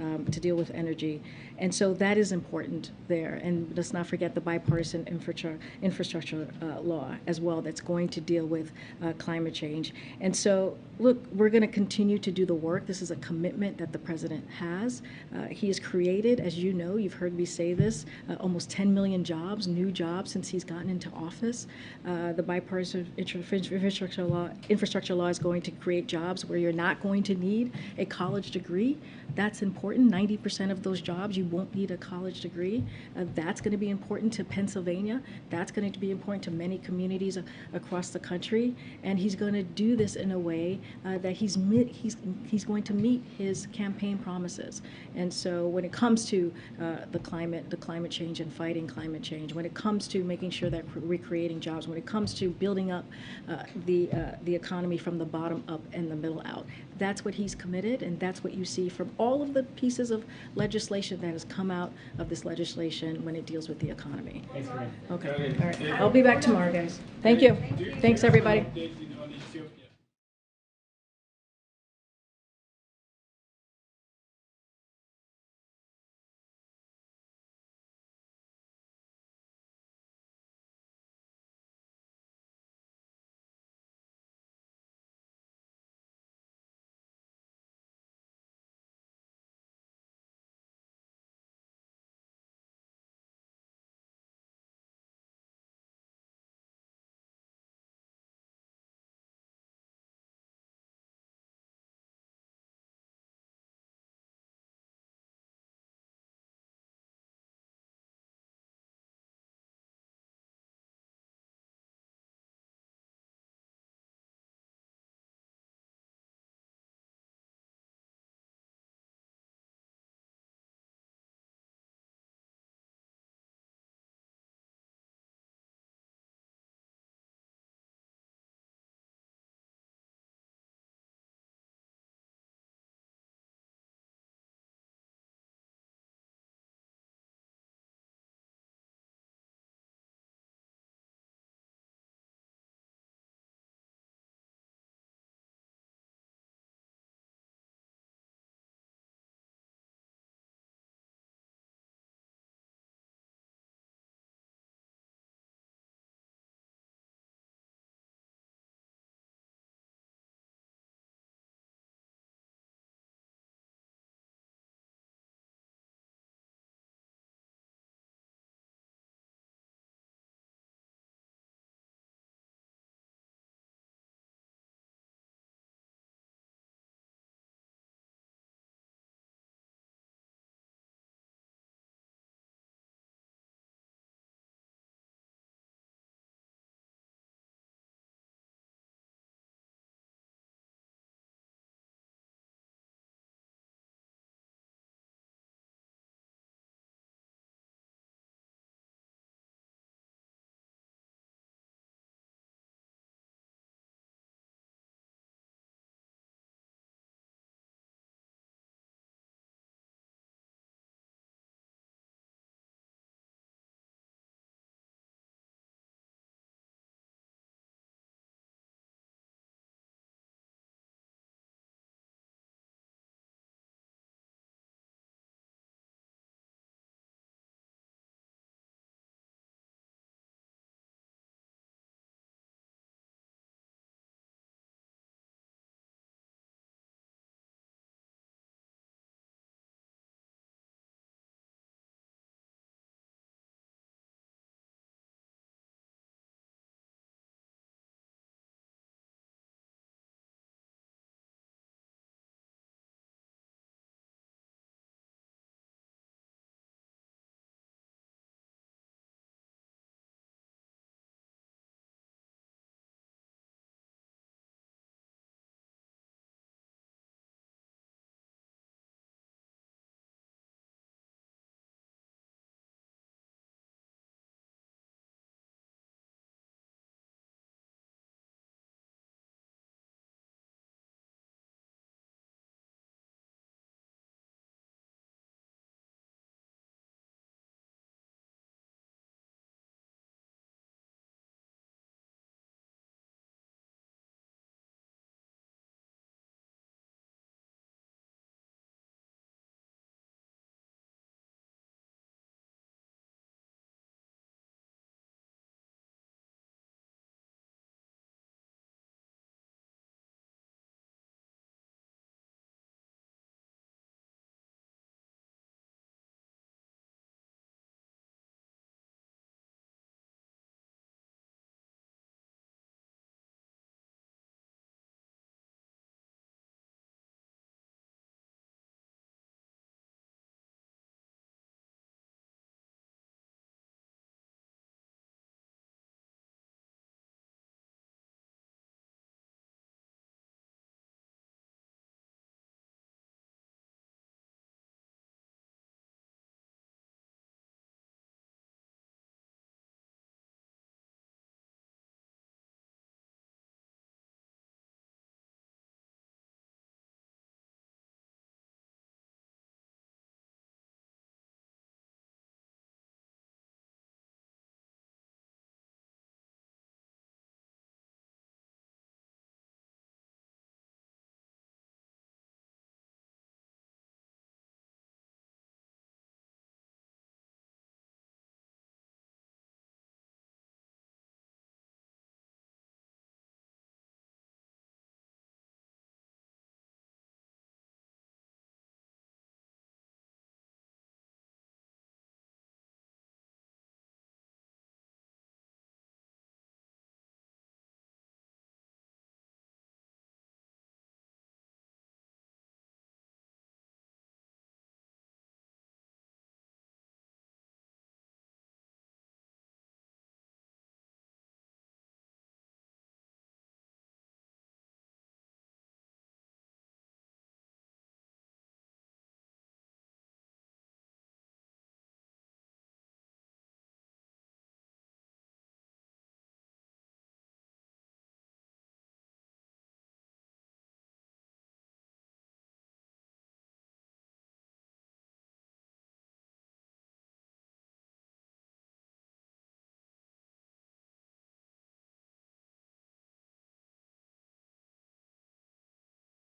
energy, and so that is important there. And let's not forget the bipartisan infrastructure law as well, that's going to deal with climate change. And so, look, we're going to continue to do the work. This is a commitment that the president has. He has created, as you know, you've heard me say this, almost 10 million jobs, new jobs, since he's gotten into office. The bipartisan infrastructure law is going to create jobs where you're not going to need a college degree. That's important. 90% of those jobs, you won't need a college degree. That's going to be important to Pennsylvania. That's going to be important to many communities across the country. And he's going to do this in a way that he's going to meet his campaign promises. And so when it comes to the climate change and fighting climate change, when it comes to making sure that we're creating jobs, when it comes to building up the economy from the bottom up and the middle out, that's what he's committed, and that's what you see from all of the pieces of legislation that has come out of this legislation when it deals with the economy. Thanks, Karine. Okay. All right. I'll be back tomorrow, guys. Thank you. Thanks, everybody.